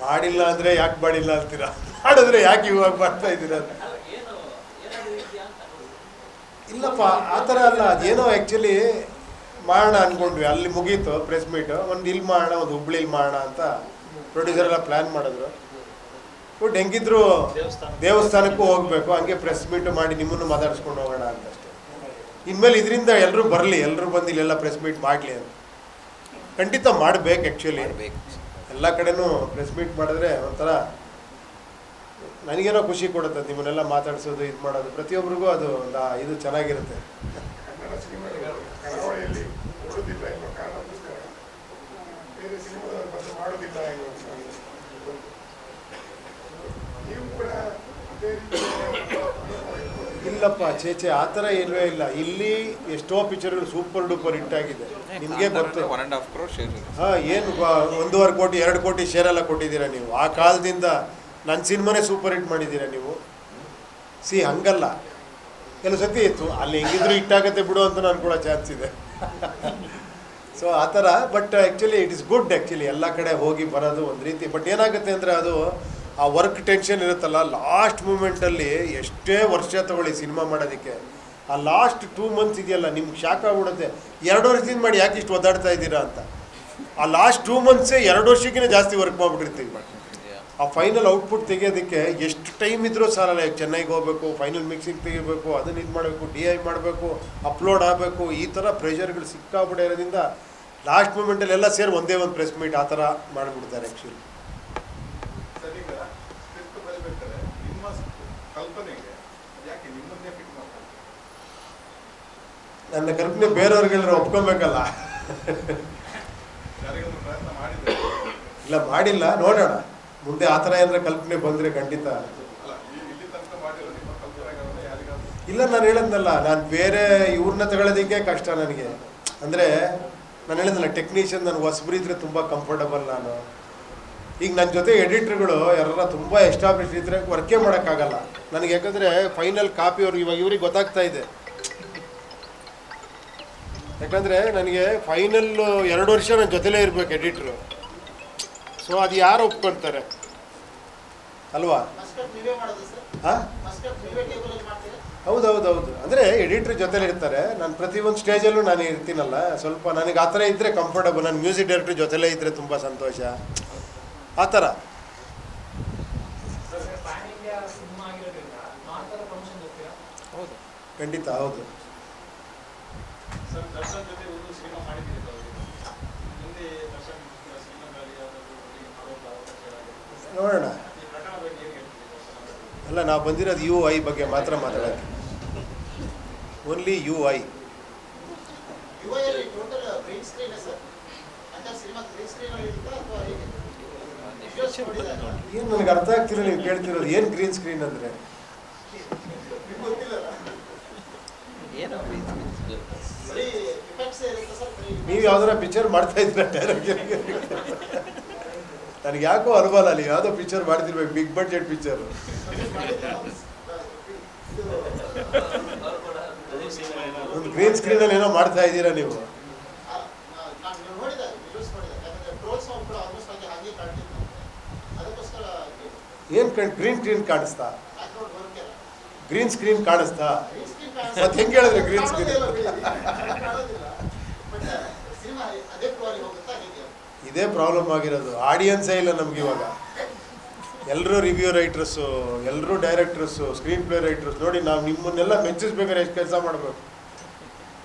ಮಾಡಿಲ್ಲ ಅಂದರೆ ಯಾಕೆ ಮಾಡಿಲ್ಲ ಅಂತೀರಾ? ಮಾಡಿದ್ರೆ ಯಾಕೆ ಇವಾಗ ಮಾಡ್ತಾ ಇದ್ದೀರಾ? ಅಲ್ಲ, ಏನು ಏನಾದರೂ ಇದೆಯಾ ಅಂತ ನೋಡಿ. ಇಲ್ಲಪ್ಪ, ಆ ಥರ ಅಲ್ಲ. ಅದೇನೋ ಆ್ಯಕ್ಚುಲಿ ಮಾಡೋಣ ಅಂದ್ಕೊಂಡ್ವಿ, ಅಲ್ಲಿ ಮುಗೀತು ಪ್ರೆಸ್ ಮೀಟು. ಒಂದು ಇಲ್ಲಿ ಮಾಡೋಣ, ಒಂದು ಹುಬ್ಳಿಲಿ ಮಾಡೋಣ ಅಂತ ಪ್ರೊಡ್ಯೂಸರ್ ಎಲ್ಲ ಪ್ಲ್ಯಾನ್ ಮಾಡಿದ್ರು. ಬಟ್ ಹೆಂಗಿದ್ರು ದೇವಸ್ಥಾನಕ್ಕೂ ಹೋಗಬೇಕು, ಹಂಗೆ ಪ್ರೆಸ್ ಮೀಟು ಮಾಡಿ ನಿಮ್ಮನ್ನು ಮಾತಾಡಿಸ್ಕೊಂಡು ಹೋಗೋಣ ಅಂತಷ್ಟೇ. ಇನ್ಮೇಲೆ ಇದರಿಂದ ಎಲ್ಲರೂ ಬರಲಿ, ಎಲ್ಲರೂ ಬಂದು ಇಲ್ಲೆಲ್ಲ ಪ್ರೆಸ್ ಮೀಟ್ ಮಾಡಲಿ ಅಂತ. ಖಂಡಿತ ಮಾಡಬೇಕು. ಆ್ಯಕ್ಚುಲಿ ಎಲ್ಲ ಕಡೆನೂ ಪ್ರೆಸ್ ಮೀಟ್ ಮಾಡಿದ್ರೆ ಒಂಥರ ನನಗೇನೋ ಖುಷಿ ಕೊಡುತ್ತೆ. ನಿಮ್ಮನ್ನೆಲ್ಲ ಮಾತಾಡಿಸೋದು, ಇದು ಮಾಡೋದು, ಪ್ರತಿಯೊಬ್ಬರಿಗೂ ಅದು ಒಂದು ಇದು ಚೆನ್ನಾಗಿರುತ್ತೆ. ಕನ್ನಡ ಸಿನಿಮಾಗಳು ಕರಾವಳಿಯಲ್ಲಿ ಓಡೋದಿಲ್ಲ ಎನ್ನುವ ಕಾರಣಕ್ಕೋಸ್ಕರ ಬೇರೆ ಸಿನಿಮಾದವ್ರ ಬಗ್ಗೆ ಮಾಡೋದಿಲ್ಲ ಎನ್ನುವ ನೀವು ಕೂಡ ಅದೇ ರೀತಿ ಇಲ್ಲಪ್ಪ, ಚೇಚೆ ಆ ಥರ ಇಲ್ಲವೇ ಇಲ್ಲ. ಇಲ್ಲಿ ಎಷ್ಟೋ ಪಿಕ್ಚರ್ಗಳು ಸೂಪರ್ ಡೂಪರ್ ಹಿಟ್ ಆಗಿದೆ, ನಿಮಗೆ ಗೊತ್ತು. 1.5 crore share. ಹಾಂ, ಏನು 1.5 ಕೋಟಿ 2 ಕೋಟಿ ಶೇರೆಲ್ಲ ಕೊಟ್ಟಿದ್ದೀರಾ ನೀವು. ಆ ಕಾಲದಿಂದ ನನ್ನ ಸಿನಿಮಾನೇ ಸೂಪರ್ ಹಿಟ್ ಮಾಡಿದ್ದೀರಾ ನೀವು. ಹಂಗಲ್ಲ, ಕೆಲವು ಸತಿ ಇತ್ತು ಅಲ್ಲಿ ಹೆಂಗಿದ್ರು ಹಿಟ್ಟಾಗತ್ತೆ ಬಿಡು ಅಂತ ನಾನು ಕೂಡ ಚಾನ್ಸ್ ಇದೆ. ಸೊ ಆ ಥರ. But actually it is good. Actually ಎಲ್ಲ ಕಡೆ ಹೋಗಿ ಬರೋದು ಒಂದು ರೀತಿ. ಬಟ್ ಏನಾಗುತ್ತೆ ಅಂದರೆ ಅದು ಆ ವರ್ಕ್ ಟೆನ್ಷನ್ ಇರುತ್ತಲ್ಲ, ಲಾಸ್ಟ್ ಮೂಮೆಂಟಲ್ಲಿ ಎಷ್ಟೇ ವರ್ಷ ತಗೊಳ್ಳಿ ಸಿನಿಮಾ ಮಾಡೋದಕ್ಕೆ, ಆ ಲಾಸ್ಟ್ 2 months ಇದೆಯಲ್ಲ, ನಿಮ್ಗೆ ಶಾಕ್ ಆಗ್ಬಿಡುತ್ತೆ. 2 ವರ್ಷದಿಂದ ಮಾಡಿ ಯಾಕೆ ಇಷ್ಟು ಒದ್ದಾಡ್ತಾ ಇದ್ದೀರಾ ಅಂತ. ಆ ಲಾಸ್ಟ್ 2 months 2 ವರ್ಷಕ್ಕಿಂತ ಜಾಸ್ತಿ ವರ್ಕ್ ಮಾಡಿಬಿಟ್ಟಿರ್ತೀವಿ. ಆ ಫೈನಲ್ ಔಟ್ಪುಟ್ ತೆಗೆಯೋದಕ್ಕೆ ಎಷ್ಟು ಟೈಮ್ ಇದ್ರೂ ಸಾಲಲ್ಲ. ಚೆನ್ನೈಗೆ ಹೋಗಬೇಕು, ಫೈನಲ್ ಮಿಕ್ಸಿಂಗ್ ತೆಗಿಬೇಕು, ಅದನ್ನು ಇದು ಮಾಡಬೇಕು, DI ಮಾಡಬೇಕು, ಅಪ್ಲೋಡ್ ಆಗಬೇಕು, ಈ ಥರ ಪ್ರೆಷರ್ಗಳು ಸಿಕ್ಕಾಬಿಡೋ ಇರೋದ್ರಿಂದ ಲಾಸ್ಟ್ ಮೂಮೆಂಟಲ್ಲಿ ಎಲ್ಲ ಸೇರಿ ಒಂದೇ ಒಂದು ಪ್ರೆಸ್ ಮೀಟ್ ಆ ಥರ ಮಾಡಿಬಿಡ್ತಾರೆ ಆ್ಯಕ್ಚುಲಿ. ಸರ್, ಈಗ ಸ್ಕ್ರಿಪ್ಟ್ ಬರೀಬೇಕಾದ್ರೆ ನಿಮ್ಮ ಕಲ್ಪನೆಗೆ ಯಾಕೆ ನಿಮ್ಮನ್ನೇ ಫಿಟ್ ಮಾಡ್ತಾರೆ? ನನ್ನ ಕಲ್ಪನೆ ಬೇರೆಯವ್ರಿಗೆಲ್ಲರೂ ಒಪ್ಕೊಬೇಕಲ್ಲ. ಯಾರಿಗೊಂದು ಪ್ರಯತ್ನ ಮಾಡಿದ್ರೆ ಇಲ್ಲ, ಮಾಡಿಲ್ಲ, ನೋಡೋಣ ಮುಂದೆ ಆ ಥರ ಏನಾರ ಕಲ್ಪನೆ ಬಂದರೆ ಖಂಡಿತ. ಅಲ್ಲ, ಇಲ್ಲಿ ತನಕ ಮಾಡಿರೋ ನಿಮ್ಮ ಕಲ್ಪನೆಗಳನ್ನ ಯಾರಿಗಾದ್ರೂ ಇಲ್ಲ, ನಾನು ಹೇಳದ್ನಲ್ಲ, ನಾನು ಬೇರೆ ಇವ್ರನ್ನ ತಗೊಳ್ಳೋದಕ್ಕೆ ಕಷ್ಟ ನನಗೆ. ಅಂದರೆ ನಾನು ಹೇಳಿದ್ನಲ್ಲ, ಟೆಕ್ನಿಷಿಯನ್ ನನಗೆ ಹೊಸಬ್ರಿದ್ರೆ ತುಂಬ ಕಂಫರ್ಟಬಲ್ ನಾನು. ಈಗ ನನ್ನ ಜೊತೆ ಎಡಿಟ್ರ್ಗಳು ಯಾರ ತುಂಬ ಎಸ್ಟಾಬ್ಲಿಷ್ ಇದ್ದರೆ ವರ್ಕೇ ಮಾಡೋಕ್ಕಾಗಲ್ಲ ನನಗೆ. ಯಾಕಂದರೆ ಫೈನಲ್ ಕಾಪಿ ಅವ್ರಿಗೆ ಇವಾಗ ಇವ್ರಿಗೆ ಗೊತ್ತಾಗ್ತಾ ಇದೆ. ಯಾಕಂದರೆ ನನಗೆ ಫೈನಲ್ 2 ವರ್ಷ ನನ್ನ ಜೊತೆಲೇ ಇರಬೇಕು ಎಡಿಟ್ರು. ಸೊ ಅದು ಯಾರು ಒಪ್ಕೊಳ್ತಾರೆ ಅಲ್ವಾ? ಮಸ್ಕಟ್ ನೀವೇ ಮಾಡೋದು ಸರ್? ಹಾಂ, ಮಸ್ಕಟ್ ನೀವೇ ಟೇಬಲಲ್ಲಿ ಮಾಡ್ತೀರಾ? ಹೌದೌದೌದು. ಅಂದರೆ ಎಡಿಟ್ರ್ ಜೊತೆಲಿ ಇರ್ತಾರೆ. ನಾನು ಪ್ರತಿಯೊಂದು ಸ್ಟೇಜಲ್ಲೂ ನಾನು ಇರ್ತೀನಲ್ಲ, ಸ್ವಲ್ಪ ನನಗೆ ಆ ಥರ ಇದ್ದರೆ ಕಂಫರ್ಟಬಲ್. ನಾನು ಮ್ಯೂಸಿಕ್ ಡೈರೆಕ್ಟ್ರ್ ಜೊತೆಲೇ ಇದ್ದರೆ ತುಂಬ ಸಂತೋಷ, ಆ ಥರ. ಹೌದು, ಖಂಡಿತ ಹೌದು. ಸರ್, ದರ್ಶನ್ ಜೊತೆ ಒಂದು ಸಿನಿಮಾ ಮಾಡಿದ್ದೀರಿ ತಾವು. ಮುಂದೆ ದರ್ಶನ್ ಸಿನಿಮಾಗಳಲ್ಲಿ ಯಾವುದಾದ್ರು ಮಾಡೋದು ಅವಕಾಶ ಆಗುತ್ತೆ? ನೋಡೋಣ. ಈ ಪ್ರಕರಣ ಬಗ್ಗೆ ಏನು ಹೇಳ್ತೀರಿ ದರ್ಶನ್? ಅಲ್ಲ, ನಾವು ಬಂದಿರೋದು UI ಬಗ್ಗೆ ಮಾತ್ರ ಮಾತಾಡೋಕ್ಕೆ. Only UI. ಯುವಲ್ಲಿ ಟೋಟಲ್ ಗ್ರೀನ್ ಸ್ಕ್ರೀನ್ ಸರ್? ಅಂತ ಸಿನಿಮಾ ಗ್ರೀನ್ ಸ್ಕ್ರೀನ್ ಅಲ್ಲಿ ಇರುತ್ತಾ ಅಥವಾ ಹೇಗೆ? ವಿಜುವಲ್ಸ್ ನೋಡಿದಾಗ ಏನು ನನಗೆ ಅರ್ಥ ಆಗ್ತಿಲ್ಲ ನೀವು ಕೇಳ್ತಿರೋದು. ಏನು ಗ್ರೀನ್ ಸ್ಕ್ರೀನ್ ಅಂದರೆ? ನಿಮ್ಗೆ ಗೊತ್ತಿಲ್ಲಲ್ಲ? ಏನು ಬರೀ ಇಫೆಕ್ಟ್ಸ್ ಇರುತ್ತೆ ಸರ್? ಬರೀ ನೀವು ಯಾವ್ದಾರ ಪಿಕ್ಚರ್ ಮಾಡ್ತಾ ಇದ್ರ ಡೈರೆಕ್ಟ್? ನನಗೆ ಯಾಕೋ ಅನುಭವ. ನೀವು ಯಾವುದೋ ಪಿಕ್ಚರ್ ಮಾಡ್ತಿರ್ಬೇಕು, ಬಿಗ್ ಬಡ್ಜೆಟ್ ಪಿಕ್ಚರು. ಒಂದು ಗ್ರೀನ್ ಸ್ಕ್ರೀನಲ್ಲಿ ಏನೋ ಮಾಡ್ತಾ ಇದ್ದೀರಾ ನೀವು. ನಾನು ನೋಡಿದೆ, ವಿಜುವಲ್ಸ್ ನೋಡಿದೆ. ಯಾಕಂದ್ರೆ ಟ್ರೋಲ್ಸ್ ಕೂಡ ಆಲ್ಮೋಸ್ಟ್ ಹಾಗೆ ಕಾಣ್ತಿತ್ತು. ಅದಕ್ಕೋಸ್ಕರ ಏನು ಗ್ರೀನ್ ಸ್ಕ್ರೀನ್ ಕಾಣಿಸ್ತಾ? ಬ್ಯಾಕ್ಗ್ರೌಂಡ್ ವರ್ಕ್ ಎಲ್ಲ ಗ್ರೀನ್ ಸ್ಕ್ರೀನ್ ಕಾಣಿಸ್ತಾ? ಗ್ರೀನ್ ಸ್ಕ್ರೀನ್ ಮತ್ತೆ ಹೆಂಗೆ ಹೇಳಿದ್ರೆ ಗ್ರೀನ್ ಸ್ಕ್ರೀನ್? ಕಾಣೋದಿಲ್ಲ. ಬಟ್ ಸಿನಿಮಾ ಅದೇ ಫ್ಲೋರಿಗೆ ಹೋಗುತ್ತಾ ಹೇಗೆ? ಇದೇ ಪ್ರಾಬ್ಲಮ್ ಆಗಿರೋದು. ಆಡಿಯನ್ಸೇ ಇಲ್ಲ ನಮ್ಗೆ ಇವಾಗ. ಎಲ್ಲರೂ ರಿವ್ಯೂ ರೈಟರ್ಸು, ಎಲ್ಲರೂ ಡೈರೆಕ್ಟರ್ಸು, ಸ್ಕ್ರೀನ್ ಪ್ಲೇ ರೈಟರ್ಸ್. ನೋಡಿ, ನಾವು ನಿಮ್ಮನ್ನೆಲ್ಲ ಮೆಚ್ಚಿಸ್ಬೇಕಾದ್ರೆ ಎಷ್ಟು ಕೆಲಸ ಮಾಡಬೇಕು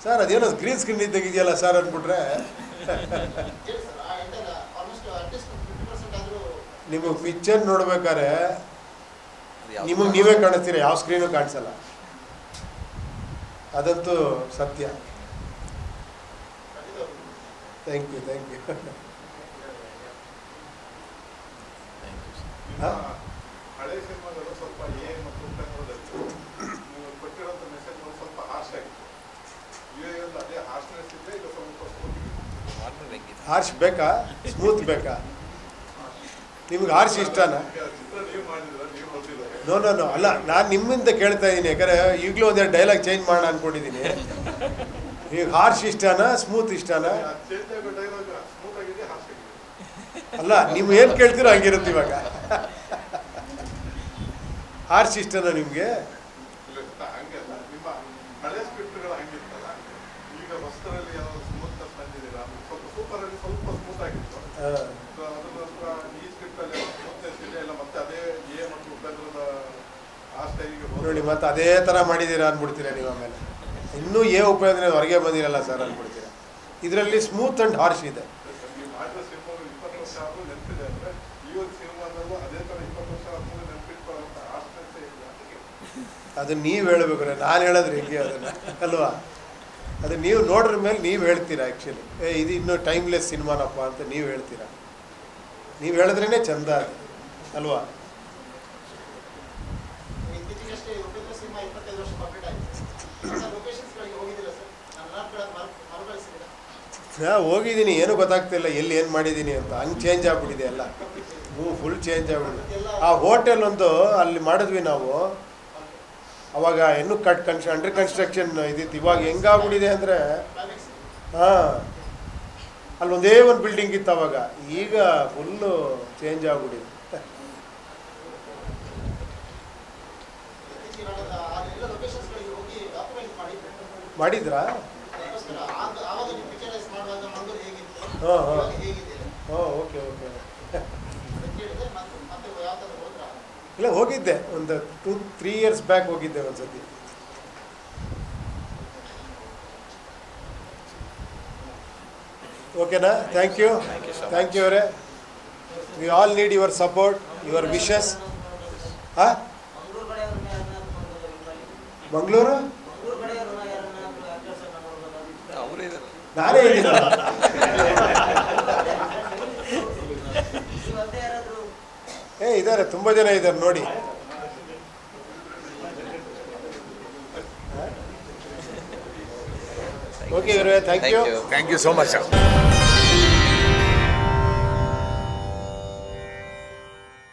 ಸರ್. ಅದೇನೋ ಗ್ರೀನ್ ಸ್ಕ್ರೀನ್ ಇದ್ದಾಗಿದೆಯಲ್ಲ ಸರ್ ಅಂದ್ಬಿಟ್ರೆ ಹೇಳಿ ಸರ್, ಆಲ್ಮೋಸ್ಟ್ ಅಟ್ಲೀಸ್ಟ್ 50% ಆದರೂ ನಿಮಗೆ ಪಿಕ್ಚರ್ ನೋಡ್ಬೇಕಾದ್ರೆ ನಿಮಗೆ ನೀವೇ ಕಾಣಿಸ್ತೀರ, ಯಾವ ಸ್ಕ್ರೀನು ಕಾಣಿಸಲ್ಲ. ಅದಂತೂ ಸತ್ಯ. Thank you. ಹಳೆ ಸಿನಿಮಾಗಳು ಸ್ವಲ್ಪ ಮತ್ತು ಉಪನ್ಯಾಸದಲ್ಲಿ ನೀವು ಕೊಟ್ಟಿರುವಂಥ ಮೆಸೇಜ್ಗಳು ಸ್ವಲ್ಪ ಹಾರ್ಸ್ನೆಸ್ ಇದೆ, ಇಲ್ಲ ಸ್ವಲ್ಪ ಸ್ಮೂತ್ ನಾರ್ಮಲ್ ಹೆಂಗಿದೆ? ಹಾರ್ಶ್ ಬೇಕಾ ಸ್ಮೂತ್ ಬೇಕಾ? ನಿಮ್ಗೆ ಹಾರ್ಶ್ ಇಷ್ಟನಾ? ಚಿತ್ರ ನೀವು ಮಾಡಿದ್ರೆ ನೀವು ಬರ್ತಿದ್ದಾರೆ. ನೋ ಅಲ್ಲ, ನಾನು ನಿಮ್ಮಿಂದ ಕೇಳ್ತಾ ಇದ್ದೀನಿ, ಯಾಕಂದರೆ ಈಗಲೂ ಒಂದೆರಡು ಡೈಲಾಗ್ ಚೇಂಜ್ ಮಾಡೋಣ ಅಂದ್ಕೊಂಡಿದ್ದೀನಿ. ಈಗ ಹಾರ್ಶ್ ಇಷ್ಟನಾ ಸ್ಮೂತ್ ಇಷ್ಟನಾ? ಚೇಂಜ್ ಆಗೋ ಡೈಲಾಗ್ ಸ್ಮೂತ್ ಆಗಿದೆ, ಹಾರ್ಶ್ ಆಗಿದೆ. ಅಲ್ಲ, ನೀವು ಏನು ಕೇಳ್ತೀರೋ ಹಂಗಿರುತ್ತೆ ಇವಾಗ. ಹಾರ್ಶ್ ಇಷ್ಟನಾ ನಿಮಗೆ? ಇಲ್ಲ ಹಂಗಲ್ಲ, ನಿಮ್ಮ ಹಳೆ ಸ್ಕ್ರಿಪ್ಟ್ಗಳು ಹಂಗಿರ್ತಲ್ಲ, ಈಗ ಹೊಸರಲ್ಲಿ ಯಾವ್ದು ಸ್ಮೂತ್ನೆಸ್ ಬಂದಿದ್ದೀರಾ, ಸ್ವಲ್ಪ ಸೂಪರಲ್ಲಿ ಸ್ವಲ್ಪ ಸ್ಮೂತ್ ಆಗಿತ್ತು. ಸೊ ಅದ್ರ ನಂತರ ಈ ಸ್ಕ್ರಿಪ್ಟಲ್ಲಿ ಸ್ಮೂತ್ನೆಸ್ ಇದೆ, ಇಲ್ಲ ಮತ್ತೆ ಅದೇ ಎ ಮತ್ತು ಉಪೇಂದ್ರದ ಆ ಸ್ಟೈಲಿಗೆ ನೋಡಿ, ಮತ್ತೆ ಅದೇ ಥರ ಮಾಡಿದ್ದೀರಾ ಅಂದ್ಬಿಡ್ತೀರಾ ನೀವು. ಆಮೇಲೆ ಇನ್ನೂ ಉಪಯೋಗ ಹೊರಗೆ ಬಂದಿರಲ್ಲ ಸರ್ ಅಂದ್ಬಿಡ್ತೀರಾ. ಇದರಲ್ಲಿ ಸ್ಮೂತ್ ಆ್ಯಂಡ್ ಹಾರ್ಶ್ ಇದೆ. ನೀವು ಮಾಡಿದ ಸಿನಿಮಾಗಳು 20 ವರ್ಷ ಆದರೂ ನೆನಪಿದೆ ಅಂದರೆ ಇವಾಗ ಸಿನಿಮಾದಲ್ಲೂ ಅದೇ ಥರ 20 ವರ್ಷ ಆದ್ಮೇಲೆ ನೆನಪಿಟ್ಕೊಳ್ಳೋಂಥ ಆಸ್ಪೆಕ್ಟೇ ಇಲ್ಲ. ಅದನ್ನು ನೀವು ಹೇಳಬೇಕು, ನಾನು ಹೇಳಿದ್ರೆ ಹಿಂಗೆ ಅದನ್ನು ಅಲ್ವಾ? ಅದು ನೀವು ನೋಡ್ರ ಮೇಲೆ ನೀವು ಹೇಳ್ತೀರಾ. ಆ್ಯಕ್ಚುಲಿ ಇದು ಇನ್ನೂ ಟೈಮ್ಲೆಸ್ ಸಿನಿಮಾನಪ್ಪ ಅಂತ ನೀವು ಹೇಳ್ತೀರಾ. ನೀವು ಹೇಳಿದ್ರೇ ಚಂದ ಅದು ಅಲ್ವಾ? ಇತ್ತೀಚೆಗಷ್ಟೇ ಉಪೇಂದ್ರ ಸಿನಿಮಾ 25 ವರ್ಷ ಕಂಪ್ಲೀಟ್ ಆಯಿತು. ಲೊಕೇಶನ್ಸ್ಗಳಿಗೆ ಹೋಗಿದ್ದೀರಾ ಸರ್? ನಾನು ಮರುಕಳಿಸಿದ್ದೀರಾ? ಹೋಗಿದ್ದೀನಿ, ಏನೂ ಗೊತ್ತಾಗ್ತಿಲ್ಲ ಎಲ್ಲಿ ಏನು ಮಾಡಿದ್ದೀನಿ ಅಂತ. ಹಂಗೆ ಚೇಂಜ್ ಆಗಿಬಿಟ್ಟಿದೆ ಎಲ್ಲ. ಫುಲ್ ಚೇಂಜ್ ಆಗಿಬಿಟ್ಟಿದೆ. ಆ ಹೋಟೆಲ್ ಒಂದು ಅಲ್ಲಿ ಮಾಡಿದ್ವಿ ನಾವು, ಅವಾಗ ಇನ್ನೂ ಅಂಡರ್ ಕನ್ಸ್ಟ್ರಕ್ಷನ್ ಇದಿತ್ತು. ಇವಾಗ ಹೆಂಗಾಗ್ಬಿಟ್ಟಿದೆ ಅಂದರೆ, ಹಾಂ, ಅಲ್ಲೊಂದೇ ಒಂದು ಬಿಲ್ಡಿಂಗ್ ಇತ್ತು ಅವಾಗ, ಈಗ ಫುಲ್ಲು ಚೇಂಜ್ ಆಗ್ಬಿಟ್ಟಿದೆ. ಮಾಡಿದ್ರಾ? ಹಾಂ ಹಾಂ ಹಾಂ, ಓಕೆ ಇಲ್ಲ, ಹೋಗಿದ್ದೆ ಒಂದು 2-3 ಇಯರ್ಸ್ ಬ್ಯಾಕ್ ಹೋಗಿದ್ದೆ ಒಂದು ಸತಿ. ಓಕೆನಾ? ಥ್ಯಾಂಕ್ ಯು ಅವರೇ. We all need your support, your wishes. ಹಾಂ, ಮಂಗಳೂರು ಅವರೇ ಇದ್ದಾರೆ. ನಾನೇ ಇದ್ದೀನಿ. ಇದ್ದಾರೆ, ತುಂಬ ಜನ ಇದ್ದಾರೆ ನೋಡಿ. ಓಕೆ ಇವರೇ, thank you thank you so much.